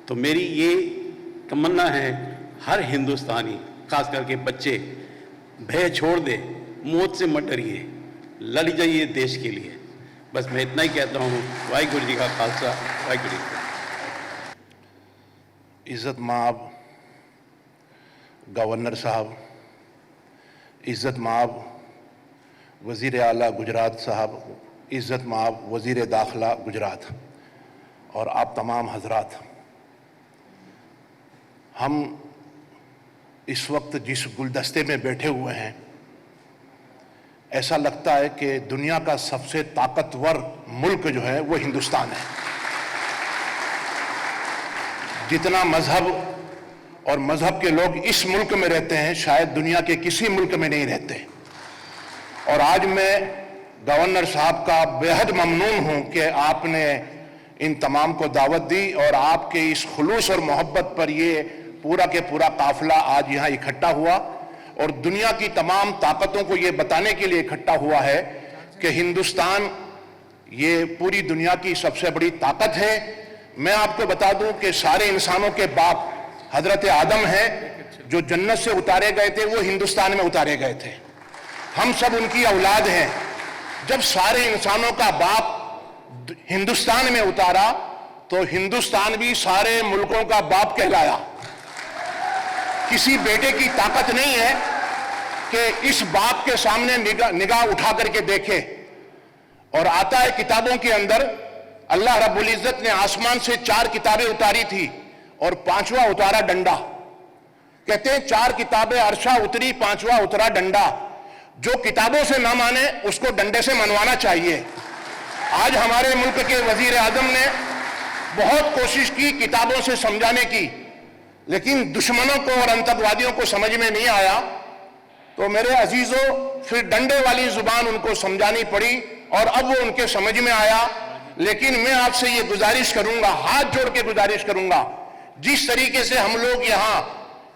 तो मेरी ये तमन्ना है, हर हिंदुस्तानी, खास करके बच्चे, भय छोड़ दे, मौत से मत डरिए, लड़ जाइए देश के लिए। बस मैं इतना ही कहता हूँ। वाहिगुरु जी का खालसा, वाहिगुरु जी का। इज़्ज़त माब गवर्नर साहब, इज़्ज़त माब वज़ीर आला गुजरात साहब, इज़्ज़त माब वज़ीर दाखिला गुजरात, और आप तमाम हजरात, हम इस वक्त जिस गुलदस्ते में बैठे हुए हैं, ऐसा लगता है कि दुनिया का सबसे ताकतवर मुल्क जो है वो हिंदुस्तान है। जितना मजहब और मजहब के लोग इस मुल्क में रहते हैं, शायद दुनिया के किसी मुल्क में नहीं रहते। और आज मैं गवर्नर साहब का बेहद ममनून हूं कि आपने इन तमाम को दावत दी और आपके इस खुलूस और मोहब्बत पर ये पूरा के पूरा काफिला आज यहाँ इकट्ठा हुआ और दुनिया की तमाम ताकतों को ये बताने के लिए इकट्ठा हुआ है कि हिंदुस्तान ये पूरी दुनिया की सबसे बड़ी ताकत है। मैं आपको बता दूं कि सारे इंसानों के बाप हजरत आदम हैं, जो जन्नत से उतारे गए थे वो हिंदुस्तान में उतारे गए थे। हम सब उनकी औलाद हैं। जब सारे इंसानों का बाप हिंदुस्तान में उतारा तो हिंदुस्तान भी सारे मुल्कों का बाप कहलाया। किसी बेटे की ताकत नहीं है कि इस बाप के सामने निगाह उठा करके देखे। और आता है किताबों के अंदर, अल्लाह रब्बुल इज्जत ने आसमान से 4 किताबें उतारी थी और 5वां उतारा डंडा। कहते हैं 4 किताबें अर्शा उतरी, 5वां उतरा डंडा। जो किताबों से ना माने उसको डंडे से मनवाना चाहिए। आज हमारे मुल्क के वजीर आजम ने बहुत कोशिश की किताबों से समझाने की, लेकिन दुश्मनों को और आतंकवादियों को समझ में नहीं आया। तो मेरे अजीजों, फिर डंडे वाली जुबान उनको समझानी पड़ी और अब वो उनके समझ में आया। लेकिन मैं आपसे ये गुजारिश करूंगा, हाथ जोड़ के गुजारिश करूंगा, जिस तरीके से हम लोग यहाँ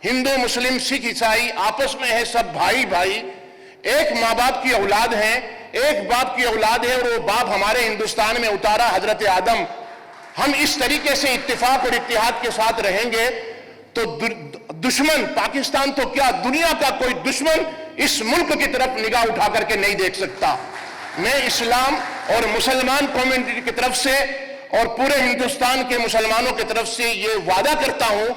हिंदू मुस्लिम सिख ईसाई आपस में है, सब भाई भाई, एक माँ बाप की औलाद है, एक बाप की औलाद है, और वो बाप हमारे हिंदुस्तान में उतारा हजरत आदम। हम इस तरीके से इत्तेफाक और इत्तेहाद के साथ रहेंगे तो दुश्मन, पाकिस्तान तो क्या दुनिया का कोई दुश्मन इस मुल्क की तरफ निगाह उठा करके नहीं देख सकता। मैं इस्लाम और मुसलमान कम्युनिटी की तरफ से और पूरे हिंदुस्तान के मुसलमानों की तरफ से ये वादा करता हूं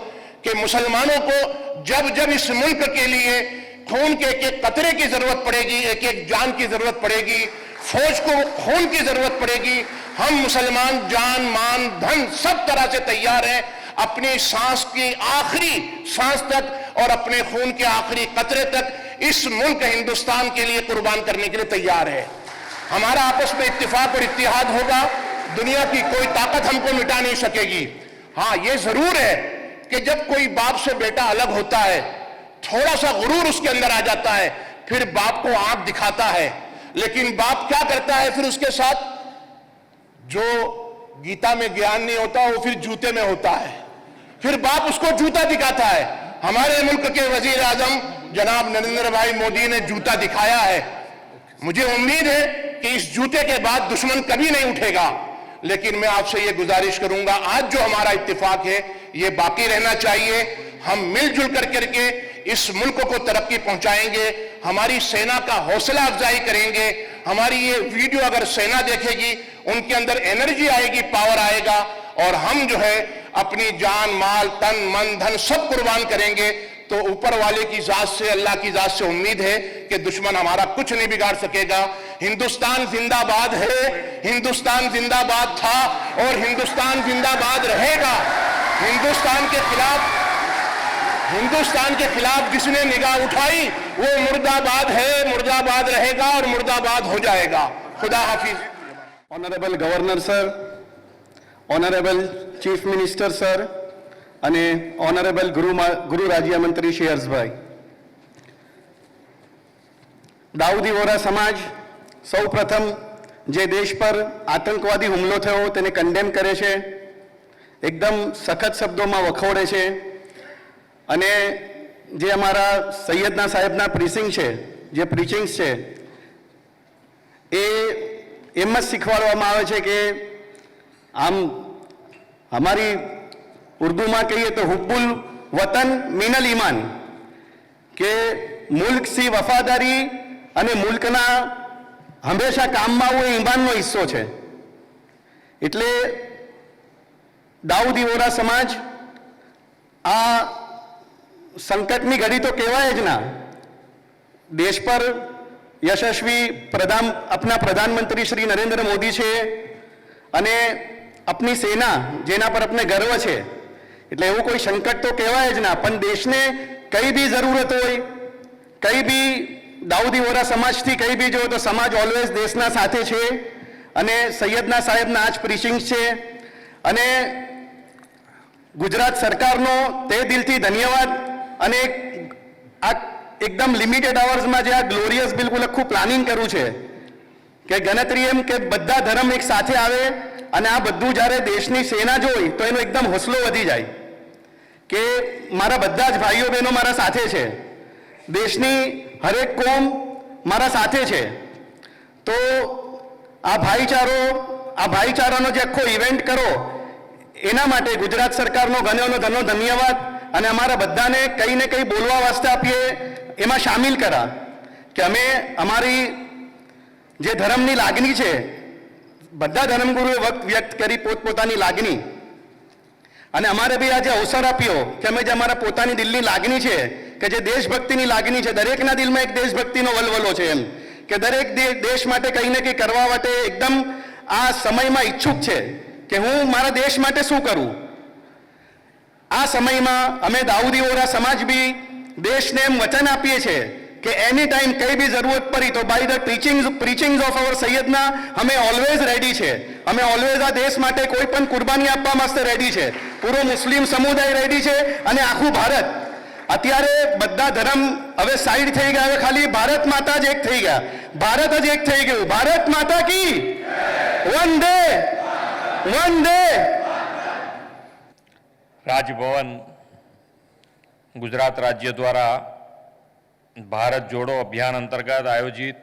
कि मुसलमानों को जब जब इस मुल्क के लिए खून के एक एक कतरे की जरूरत पड़ेगी, एक एक जान की जरूरत पड़ेगी, फौज को खून की जरूरत पड़ेगी, हम मुसलमान जान मान धन सब तरह से तैयार हैं, अपनी सांस की आखिरी सांस तक और अपने खून के आखिरी कतरे तक इस मुल्क हिंदुस्तान के लिए कुर्बान करने के लिए तैयार है। हमारा आपस में इत्तेफाक और इत्तेहाद होगा, दुनिया की कोई ताकत हमको मिटा नहीं सकेगी। हाँ, ये जरूर है कि जब कोई बाप से बेटा अलग होता है, थोड़ा सा गुरूर उसके अंदर आ जाता है, फिर बाप को आंख दिखाता है। लेकिन बाप क्या करता है फिर उसके साथ? जो गीता में ज्ञान नहीं होता वो फिर जूते में होता है, फिर बाप उसको जूता दिखाता है। हमारे मुल्क के वजीर आजम जनाब नरेंद्र भाई मोदी ने जूता दिखाया है। मुझे उम्मीद है कि इस जूते के बाद दुश्मन कभी नहीं उठेगा। लेकिन मैं आपसे ये गुजारिश करूंगा, आज जो हमारा इत्तेफाक है ये बाकी रहना चाहिए। हम मिलजुल करके इस मुल्क को तरक्की पहुंचाएंगे, हमारी सेना का हौसला अफजाई करेंगे। हमारी ये वीडियो अगर सेना देखेगी, उनके अंदर एनर्जी आएगी, पावर आएगा, और हम जो है अपनी जान माल तन मन धन सब कुर्बान करेंगे। तो ऊपर वाले की जात से, अल्लाह की जात से उम्मीद है कि दुश्मन हमारा कुछ नहीं बिगाड़ सकेगा। हिंदुस्तान जिंदाबाद है, हिंदुस्तान जिंदाबाद था और हिंदुस्तान जिंदाबाद रहेगा। हिंदुस्तान के खिलाफ जिसने निगाह उठाई वो मुर्दाबाद है, मुर्दाबाद रहेगा और मुर्दाबाद हो जाएगा। खुदा हाफिज। Honourable governor sir, honourable chief minister sir અને ઓનરેબલ ગૃહ રાજ્યમંત્રી શ્રી હર્ષભાઈ, દાઉદી વોરા સમાજ સૌ પ્રથમ જે દેશ પર આતંકવાદી હુમલો થયો તેને કન્ડેમ કરે છે, એકદમ સખત શબ્દોમાં વખોડે છે અને જે અમારા સૈયદના સાહેબના પ્રીસિંગ છે, જે પ્રીચિંગ્સ છે એ એમ જ શીખવાડવામાં આવે છે કે આમ हमारी उर्दू में कहिए तो हुब्बुल वतन मिनल ईमान के मुल्क सी वफादारी अने मुल्कना हमेशा काम में वो ईमाननो हिस्सो है। एटले दाऊदी वोरा समाज आ संकटनी घड़ी तो कहेवाय ज ना, देश पर यशस्वी अपना प्रधानमंत्री श्री नरेंद्र मोदी है अने अपनी सेना जेना पर अपने गर्व है, એટલે એવું કોઈ સંકટ તો કહેવાય જ ના। પણ દેશને કઈ બી જરૂરત હોય, કઈ બી દાઉદી વોરા સમાજથી કઈ બી જો તો સમાજ ઓલવેઝ દેશના સાથે છે અને સૈયદના સાહેબના આજ પ્રીચિંગ્સ છે અને ગુજરાત સરકારનો તે દિલથી ધન્યવાદ। અને આ એકદમ લિમિટેડ અવર્સમાં જે આ ગ્લોરિયસ બિલકુલ આખું પ્લાનિંગ કર્યું છે કે ગણતરી એમ કે બધા ધર્મ એક સાથે આવે અને આ બધું જ્યારે દેશની સેના જોઈ તો એનો એકદમ હોસલો વધી જાય કે મારા બધા જ ભાઈઓ બહેનો મારા સાથે છે, દેશની હરેક કોમ મારા સાથે છે. તો આ ભાઈચારાનો જે આખો ઇવેન્ટ કરો એના માટે ગુજરાત સરકારનો ઘણો ધન્યવાદ. અને અમારા બધાને કંઈ ને કંઈ બોલવા વાસ્તે આપીએ એમાં સામેલ કરા કે અમે અમારી જે ધર્મની લાગણી છે, બધા ધર્મગુરુએ વ્યક્ત કરી પોતપોતાની લાગણી, અને અમારે બી આજે અવસર આપ્યો કે અમે જે અમારા પોતાની દિલની લાગણી છે કે જે દેશભક્તિની લાગણી છે, દરેકના દિલમાં એક દેશભક્તિનો વલવલો છે, એમ કે દરેક દેશ માટે કંઈ ને કંઈ કરવા માટે એકદમ આ સમયમાં ઈચ્છુક છે કે હું મારા દેશ માટે શું કરું. આ સમયમાં અમે દાઉદી વોરા સમાજ બી દેશને એમ વચન આપીએ છીએ કે એની ટાઈમ કઈ બી જરૂરત પડી તો by the પ્રીચિંગ્સ of our Syedna અમે ઓલવેઝ રેડી છે. અમે ઓલવેઝ આ દેશ માટે કોઈ પણ કુરબાની આપવા માટે રેડી છે. પૂરો મુસ્લિમ સમુદાય રેડી છે અને આખું ભારત. અત્યારે બધા ધર્મ હવે સાઈડ થઈ ગયા, હવે ખાલી ભારત માતા જ એક થઈ ગયા, ભારત જ એક થઈ ગયું. ભારત માતા કી વંદે વંદે. રાજભવન ગુજરાત રાજ્ય દ્વારા ભારત જોડો અભિયાન અંતર્ગત આયોજિત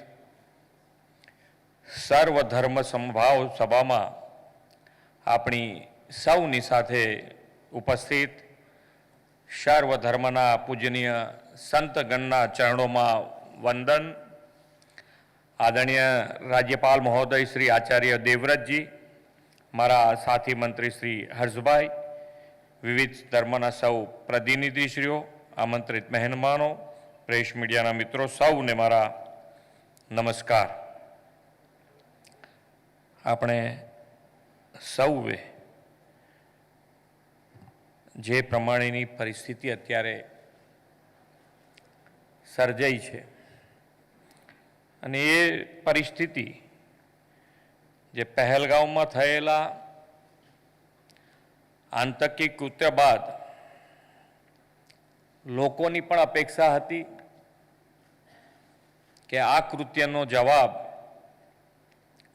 સર્વ ધર્મ સમભાવ સભામાં આપણી સૌની સાથે ઉપસ્થિત સર્વ ધર્મના પૂજનીય સંતગણના ચરણોમાં વંદન. આદરણીય રાજ્યપાલ મહોદય શ્રી આચાર્ય દેવવ્રતજી, મારા સાથી મંત્રી શ્રી હર્ષભાઈ, વિવિધ ધર્મના સૌ પ્રતિનિધિશ્રીઓ, આમંત્રિત મહેમાનો, પ્રેસ મીડિયાના મિત્રો, સૌને મારા નમસ્કાર. આપણે સૌએ જે પ્રમાણેની પરિસ્થિતિ અત્યારે સર્જાઈ છે અને એ પરિસ્થિતિ જે પહેલગામમાં થયેલા આતંકી કૃત્ય બાદ લોકોની પણ અપેક્ષા હતી કે આ કૃત્યનો જવાબ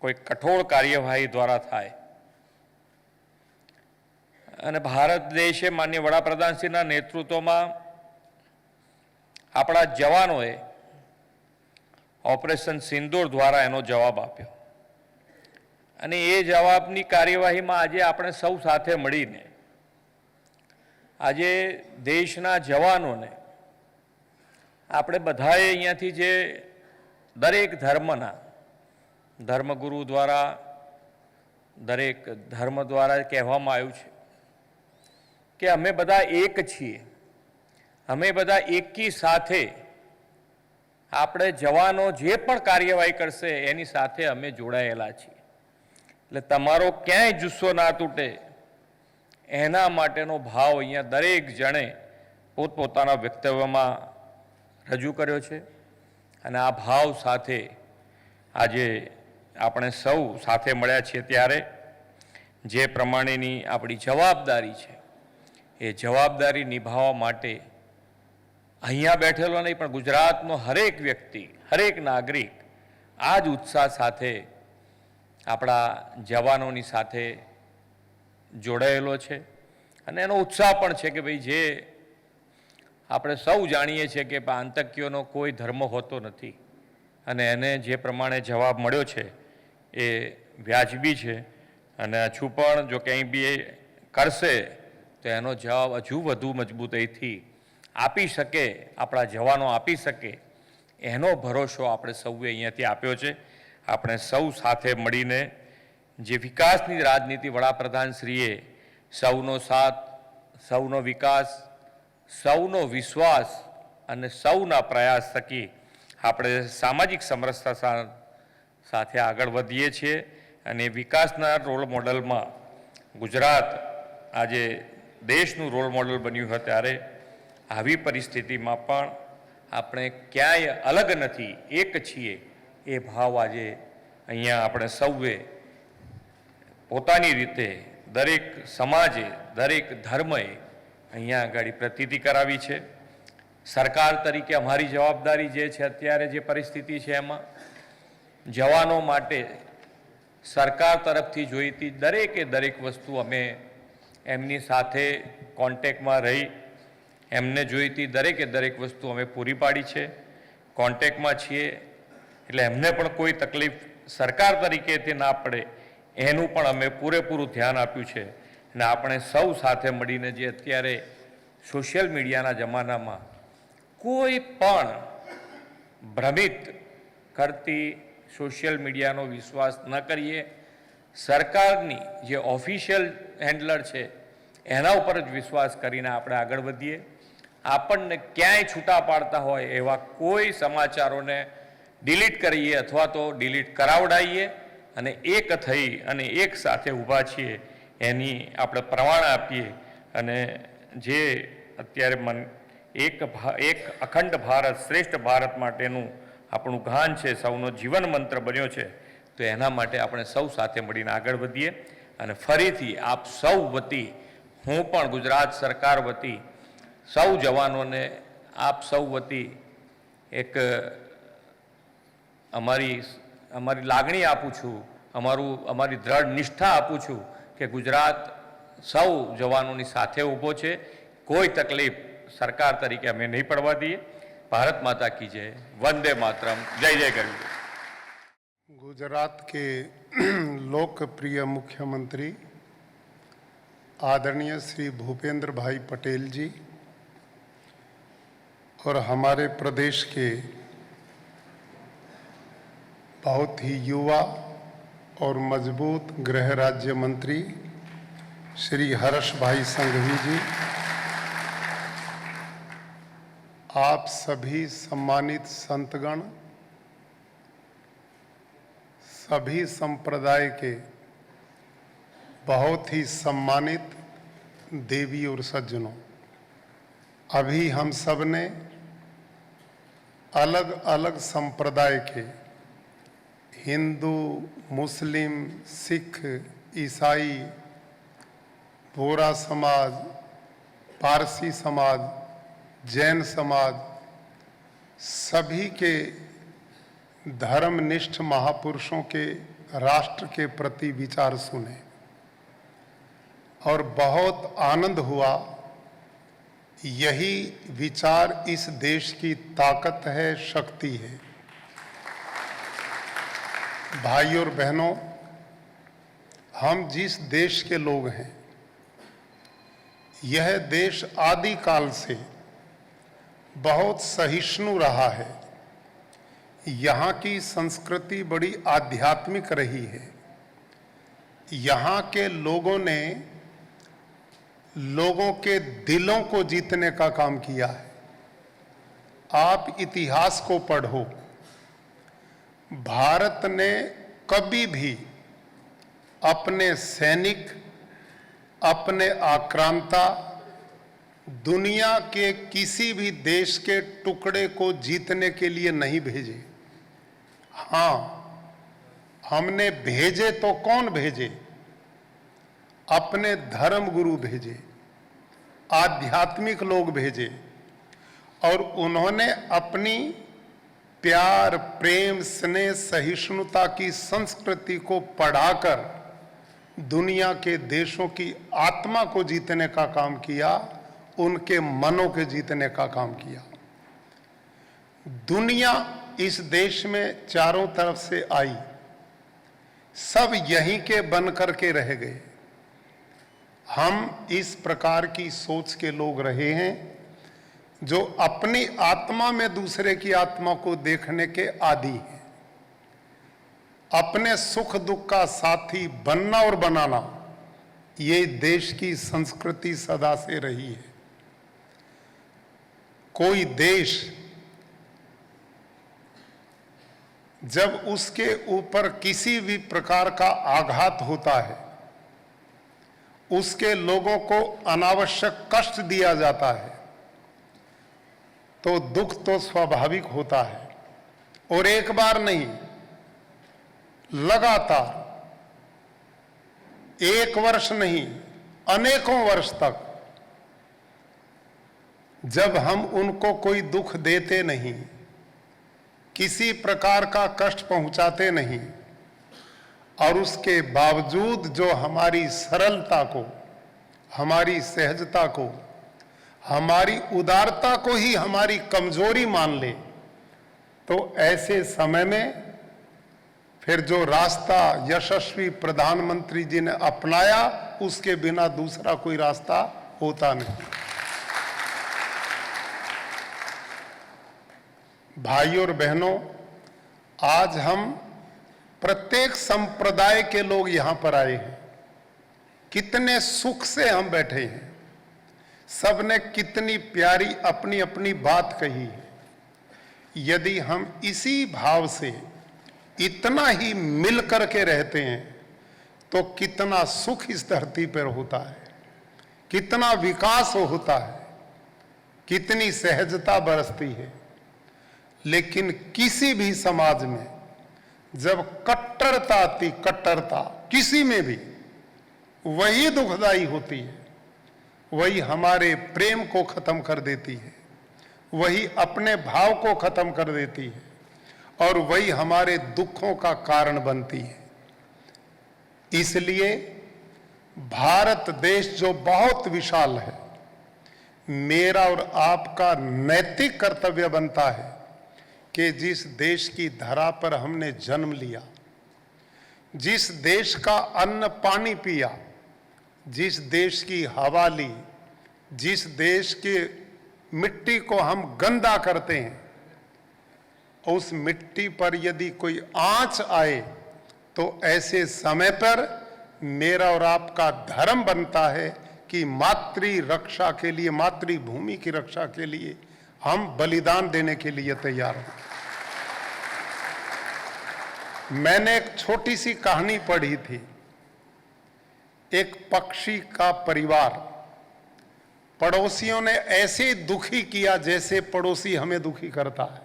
કોઈ કઠોર કાર્યવાહી દ્વારા થાય. અને ભારત દેશે માનનીય વડાપ્રધાનશ્રીના નેતૃત્વમાં આપણા જવાનોએ ઓપરેશન સિંદૂર દ્વારા એનો જવાબ આપ્યો. અને એ જવાબની કાર્યવાહીમાં આજે આપણે સૌ સાથે મળીને આજે દેશના જવાનોને આપણે બધાએ અહીંયાથી જે દરેક ધર્મના ધર્મગુરુ દ્વારા દરેક ધર્મ દ્વારા કહેવામાં આવ્યું છે કે અમે બધા એક છીએ, અમે બધા એકી સાથે આપણે જવાનો જે પણ કાર્યવાહી કરશે એની સાથે અમે જોડાયેલા છીએ. એટલે તમારો ક્યાંય જુસ્સો ના તૂટે એના માટેનો ભાવ અહીંયા દરેક જણે પોતપોતાના વક્તવ્યમાં રજૂ કર્યો છે. અને આ ભાવ સાથે આજે આપણે સૌ સાથે મળ્યા છીએ ત્યારે જે પ્રમાણેની આપણી જવાબદારી છે એ જવાબદારી નિભાવવા માટે અહીંયા બેઠેલો નહીં પણ ગુજરાતનો હરેક વ્યક્તિ, હરેક નાગરિક આ જ ઉત્સાહ સાથે આપણા જવાનોની સાથે જોડાયેલો છે. અને એનો ઉત્સાહ પણ છે કે ભાઈ જે આપણે સૌ જાણીએ છીએ કે આતંકીઓનો કોઈ ધર્મ હોતો નથી અને એને જે પ્રમાણે જવાબ મળ્યો છે એ વ્યાજબી છે. અને હજુ પણ જો કંઈ બી કરશે તો એનો જવાબ હજુ વધુ મજબૂતાઈથી આપી શકે, આપણા જવાનો આપી શકે એનો ભરોસો આપણે સૌએ અહીંયાથી આપ્યો છે. આપણે સૌ સાથે મળીને જે વિકાસની રાજનીતિ વડાપ્રધાનશ્રીએ સૌનો સાથ, સૌનો વિકાસ, સૌનો વિશ્વાસ અને સૌના પ્રયાસ થકી આપણે સામાજિક સમરસતા સાથે આગળ વધીએ છીએ. અને વિકાસના રોલ મોડલમાં ગુજરાત આજે દેશનું રોલ મોડલ બન્યું હોય ત્યારે આવી પરિસ્થિતિમાં પણ આપણે ક્યાંય અલગ નથી, એક છીએ એ ભાવ આજે અહીંયા આપણે સૌએ પોતાની રીતે દરેક સમાજે, દરેક ધર્મએ અહીંયા આગળ પ્રતીતિ કરાવી છે. સરકાર તરીકે અમારી જવાબદારી જે છે અત્યારે જે પરિસ્થિતિ છે એમાં જવાનો માટે સરકાર તરફથી જોઈતી દરેકે દરેક વસ્તુ અમે એમની સાથે કોન્ટેક્ટમાં રહી એમને જોઈતી દરેકે દરેક વસ્તુ અમે પૂરી પાડી છે. કોન્ટેક્ટમાં છીએ એટલે એમને પણ કોઈ તકલીફ સરકાર તરીકેથી ના પડે એનું પણ અમે પૂરેપૂરું ધ્યાન આપ્યું છે. અને આપણે સૌ સાથે મળીને જે અત્યારે સોશિયલ મીડિયાના જમાનામાં કોઈ પણ ભ્રમિત કરતી સોશિયલ મીડિયાનો વિશ્વાસ ન કરીએ. સરકારની જે ઓફિશિયલ હેન્ડલર છે એના ઉપર જ વિશ્વાસ કરીને આપણે આગળ વધીએ. આપણને ક્યાંય છૂટા પાડતા હોય એવા કોઈ સમાચારોને ડિલીટ કરીએ અથવા તો ડિલીટ કરાવડાવીએ અને એક થઈ અને એક સાથે ઊભા છીએ એની આપણે પ્રમાણ આપીએ. અને જે અત્યારે એક અખંડ ભારત શ્રેષ્ઠ ભારત માટેનું આપણું ગાન છે, સૌનો જીવન મંત્ર બન્યો છે, તો એના માટે આપણે સૌ સાથે મળીને આગળ વધીએ. અને ફરીથી આપ સૌ વતી હું પણ ગુજરાત સરકાર વતી સૌ જવાનોને આપ સૌ વતી એક અમારી લાગણી આપું છું, અમારી દ્રઢ નિષ્ઠા આપું છું કે ગુજરાત સૌ જવાનોની સાથે ઊભો છે. કોઈ તકલીફ સરકાર તરીકે અમે નહીં પડવા દઈએ. भारत माता की जय. वंदे मातरम. जय जय करवी. गुजरात के लोकप्रिय मुख्यमंत्री आदरणीय श्री भूपेंद्र भाई पटेल जी और हमारे प्रदेश के बहुत ही युवा और मजबूत गृह राज्य मंत्री श्री हर्ष भाई संघवी जी, आप सभी सम्मानित संतगण, सभी संप्रदाय के बहुत ही सम्मानित देवी और सज्जनों, अभी हम सब ने अलग अलग संप्रदाय के हिंदू, मुस्लिम, सिख, ईसाई, बोरा समाज, पारसी समाज, जैन समाज, सभी के धर्मनिष्ठ महापुरुषों के राष्ट्र के प्रति विचार सुने और बहुत आनंद हुआ. यही विचार इस देश की ताकत है, शक्ति है. भाई और बहनों, हम जिस देश के लोग हैं, यह देश आदिकाल से बहुत सहिष्णु रहा है. यहाँ की संस्कृति बड़ी आध्यात्मिक रही है. यहाँ के लोगों ने लोगों के दिलों को जीतने का काम किया है. आप इतिहास को पढ़ो. भारत ने कभी भी अपने सैनिक, अपने आक्रांता दुनिया के किसी भी देश के टुकड़े को जीतने के लिए नहीं भेजे. हाँ, हमने भेजे तो कौन भेजे? अपने धर्म गुरु भेजे, आध्यात्मिक लोग भेजे और उन्होंने अपनी प्यार, प्रेम, स्नेह, सहिष्णुता की संस्कृति को पढ़ाकर दुनिया के देशों की आत्मा को जीतने का काम किया, उनके मनों के जीतने का काम किया. दुनिया इस देश में चारों तरफ से आई, सब यहीं के बन करके रह गए. हम इस प्रकार की सोच के लोग रहे हैं जो अपनी आत्मा में दूसरे की आत्मा को देखने के आदी हैं. अपने सुख दुख का साथी बनना और बनाना, ये देश की संस्कृति सदा से रही है. कोई देश जब उसके ऊपर किसी भी प्रकार का आघात होता है, उसके लोगों को अनावश्यक कष्ट दिया जाता है, तो दुख तो स्वाभाविक होता है. और एक बार नहीं, लगातार, एक वर्ष नहीं, अनेकों वर्ष तक जब हम उनको कोई दुख देते नहीं, किसी प्रकार का कष्ट पहुंचाते नहीं, और उसके बावजूद जो हमारी सरलता को, हमारी सहजता को, हमारी उदारता को ही हमारी कमजोरी मान ले, तो ऐसे समय में फिर जो रास्ता यशस्वी प्रधानमंत्री जी ने अपनाया, उसके बिना दूसरा कोई रास्ता होता नहीं। भाइयों और बहनों, आज हम प्रत्येक संप्रदाय के लोग यहां पर आए हैं। कितने सुख से हम बैठे हैं, सबने कितनी प्यारी अपनी अपनी बात कही है। यदि हम इसी भाव से इतना ही मिल करके रहते हैं तो कितना सुख इस धरती पर होता है, कितना विकास होता है, कितनी सहजता बरसती है। लेकिन किसी भी समाज में जब कट्टरता आती, कट्टरता किसी में भी, वही दुखदाई होती है, वही हमारे प्रेम को खत्म कर देती है, वही अपने भाव को खत्म कर देती है, और वही हमारे दुखों का कारण बनती है। इसलिए भारत देश जो बहुत विशाल है, मेरा और आपका नैतिक कर्तव्य बनता है कि जिस देश की धरा पर हमने जन्म लिया, जिस देश का अन्न पानी पिया, जिस देश की हवा ली, जिस देश के मिट्टी को हम गंदा करते हैं, उस मिट्टी पर यदि कोई आंच आए तो ऐसे समय पर मेरा और आपका धर्म बनता है कि मातृ रक्षा के लिए, मातृभूमि की रक्षा के लिए हम बलिदान देने के लिए तैयार हैं। मैंने एक छोटी सी कहानी पढ़ी थी। एक पक्षी का परिवार, पड़ोसियों ने ऐसे दुखी किया जैसे पड़ोसी हमें दुखी करता है,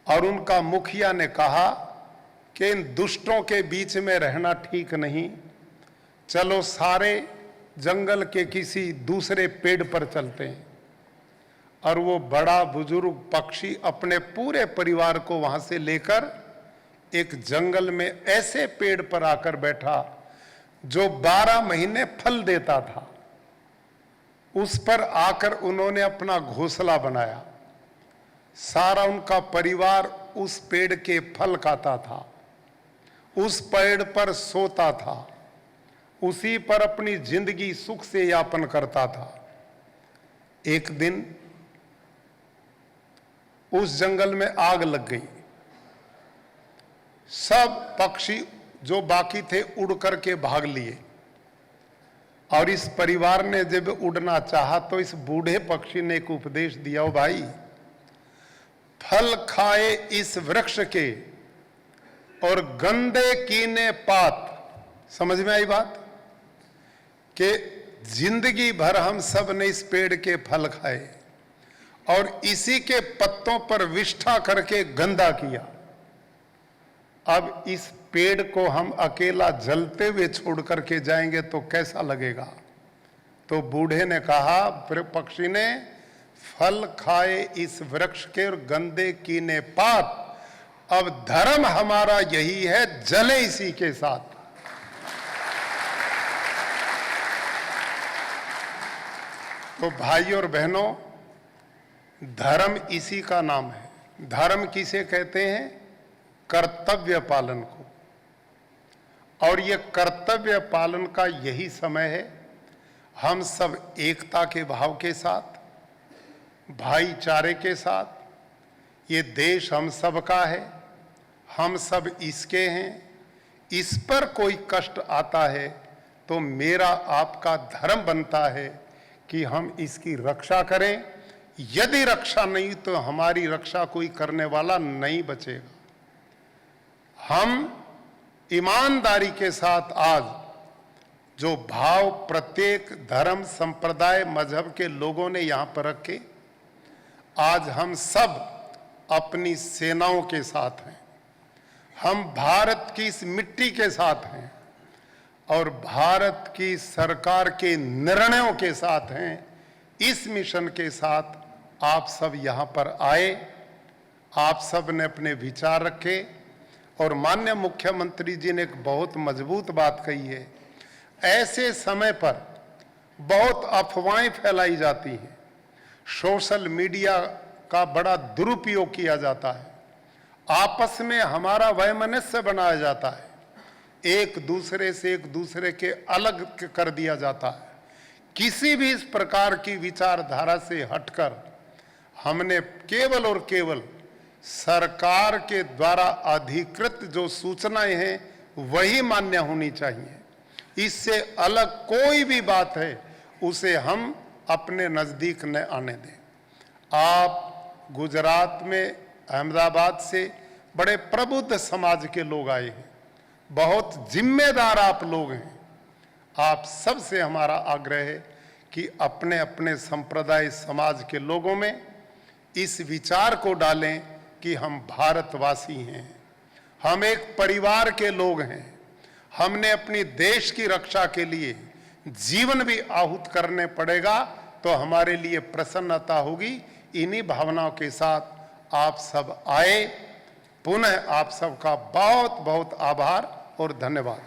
और उनका मुखिया ने कहा कि इन दुष्टों के बीच में रहना ठीक नहीं, चलो सारे जंगल के किसी दूसरे पेड़ पर चलते हैं। और वो बड़ा बुजुर्ग पक्षी अपने पूरे परिवार को वहां से लेकर एक जंगल में ऐसे पेड़ पर आकर बैठा जो 12 महीने फल देता था। उस पर आकर उन्होंने अपना घोंसला बनाया। सारा उनका परिवार उस पेड़ के फल खाता था, उस पेड़ पर सोता था, उसी पर अपनी जिंदगी सुख से यापन करता था। एक दिन उस जंगल में आग लग गई। सब पक्षी जो बाकी थे उड़ करके भाग लिए, और इस परिवार ने जब उड़ना चाहा तो इस बूढ़े पक्षी ने एक उपदेश दिया, ओ भाई, फल खाए इस वृक्ष के और गंदे कीने पात। समझ में आई बात? कि जिंदगी भर हम सब ने इस पेड़ के फल खाए और इसी के पत्तों पर विष्ठा करके गंदा किया। अब इस पेड़ को हम अकेला जलते हुए छोड़ करके जाएंगे तो कैसा लगेगा? तो बूढ़े ने कहा, फिर पक्षी ने, फल खाए इस वृक्ष के और गंदे कीने पात। अब धर्म हमारा यही है, जले इसी के साथ। तो भाइयों और बहनों, धर्म इसी का नाम है। धर्म किसे कहते हैं? कर्तव्य पालन को। और ये कर्तव्य पालन का यही समय है। हम सब एकता के भाव के साथ, भाईचारे के साथ, ये देश हम सब का है, हम सब इसके हैं। इस पर कोई कष्ट आता है तो मेरा आपका धर्म बनता है कि हम इसकी रक्षा करें। यदि रक्षा नहीं तो हमारी रक्षा कोई करने वाला नहीं बचेगा। हम ईमानदारी के साथ आज जो भाव प्रत्येक धर्म, संप्रदाय, मजहब के लोगों ने यहाँ पर रखे, आज हम सब अपनी सेनाओं के साथ हैं। हम भारत की इस मिट्टी के साथ हैं और भारत की सरकार के निर्णयों के साथ हैं। इस मिशन के साथ आप सब यहाँ पर आए, आप सब ने अपने विचार रखे, और माननीय मुख्यमंत्री जी ने एक बहुत मजबूत बात कही है। ऐसे समय पर बहुत अफवाहें फैलाई जाती हैं, सोशल मीडिया का बड़ा दुरुपयोग किया जाता है, आपस में हमारा वैमनस्य बनाया जाता है, एक दूसरे से एक दूसरे के अलग कर दिया जाता है। किसी भी इस प्रकार की विचारधारा से हटकर हमने केवल और केवल सरकार के द्वारा अधिकृत जो सूचनाएं हैं वही मान्य होनी चाहिए। इससे अलग कोई भी बात है उसे हम अपने नजदीक न आने दें। आप गुजरात में अहमदाबाद से बड़े प्रबुद्ध समाज के लोग आए हैं, बहुत जिम्मेदार आप लोग हैं। आप सबसे हमारा आग्रह है कि अपने अपने संप्रदाय समाज के लोगों में इस विचार को डालें कि हम भारतवासी हैं, हम एक परिवार के लोग हैं, हमने अपनी देश की रक्षा के लिए जीवन भी आहूत करने पड़ेगा तो हमारे लिए प्रसन्नता होगी। इन्हीं भावनाओं के साथ आप सब आए। पुनः आप सबका बहुत बहुत आभार और धन्यवाद।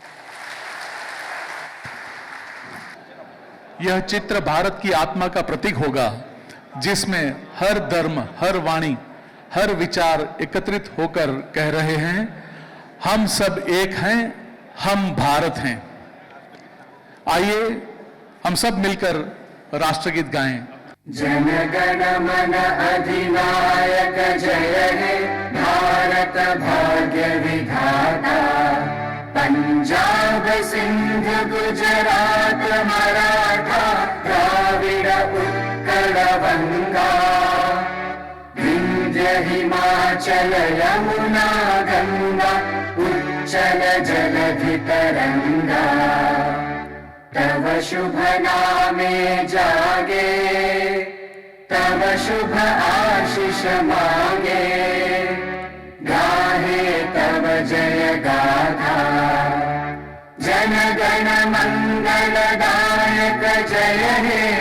यह चित्र भारत की आत्मा का प्रतीक होगा, जिसमें हर धर्म, हर वाणी, हर विचार एकत्रित होकर कह रहे हैं, हम सब एक हैं, हम भारत हैं। आइए हम सब मिलकर राष्ट्रगीत गाएं। जन गण मन अधिनायक जय हे भारत भाग्य विधाता, पंजाब सिंध गुजरात मराठा द्राविड़ उत्कल बंगा, विंध्य हिमाचल यमुना गंगा उच्चल जलधि तरंगा, तव शुभ नामे जागे, तव शुभ आशीष मांगे, गाहे तव जय गाथा। जन गण मंगल दायक जय हे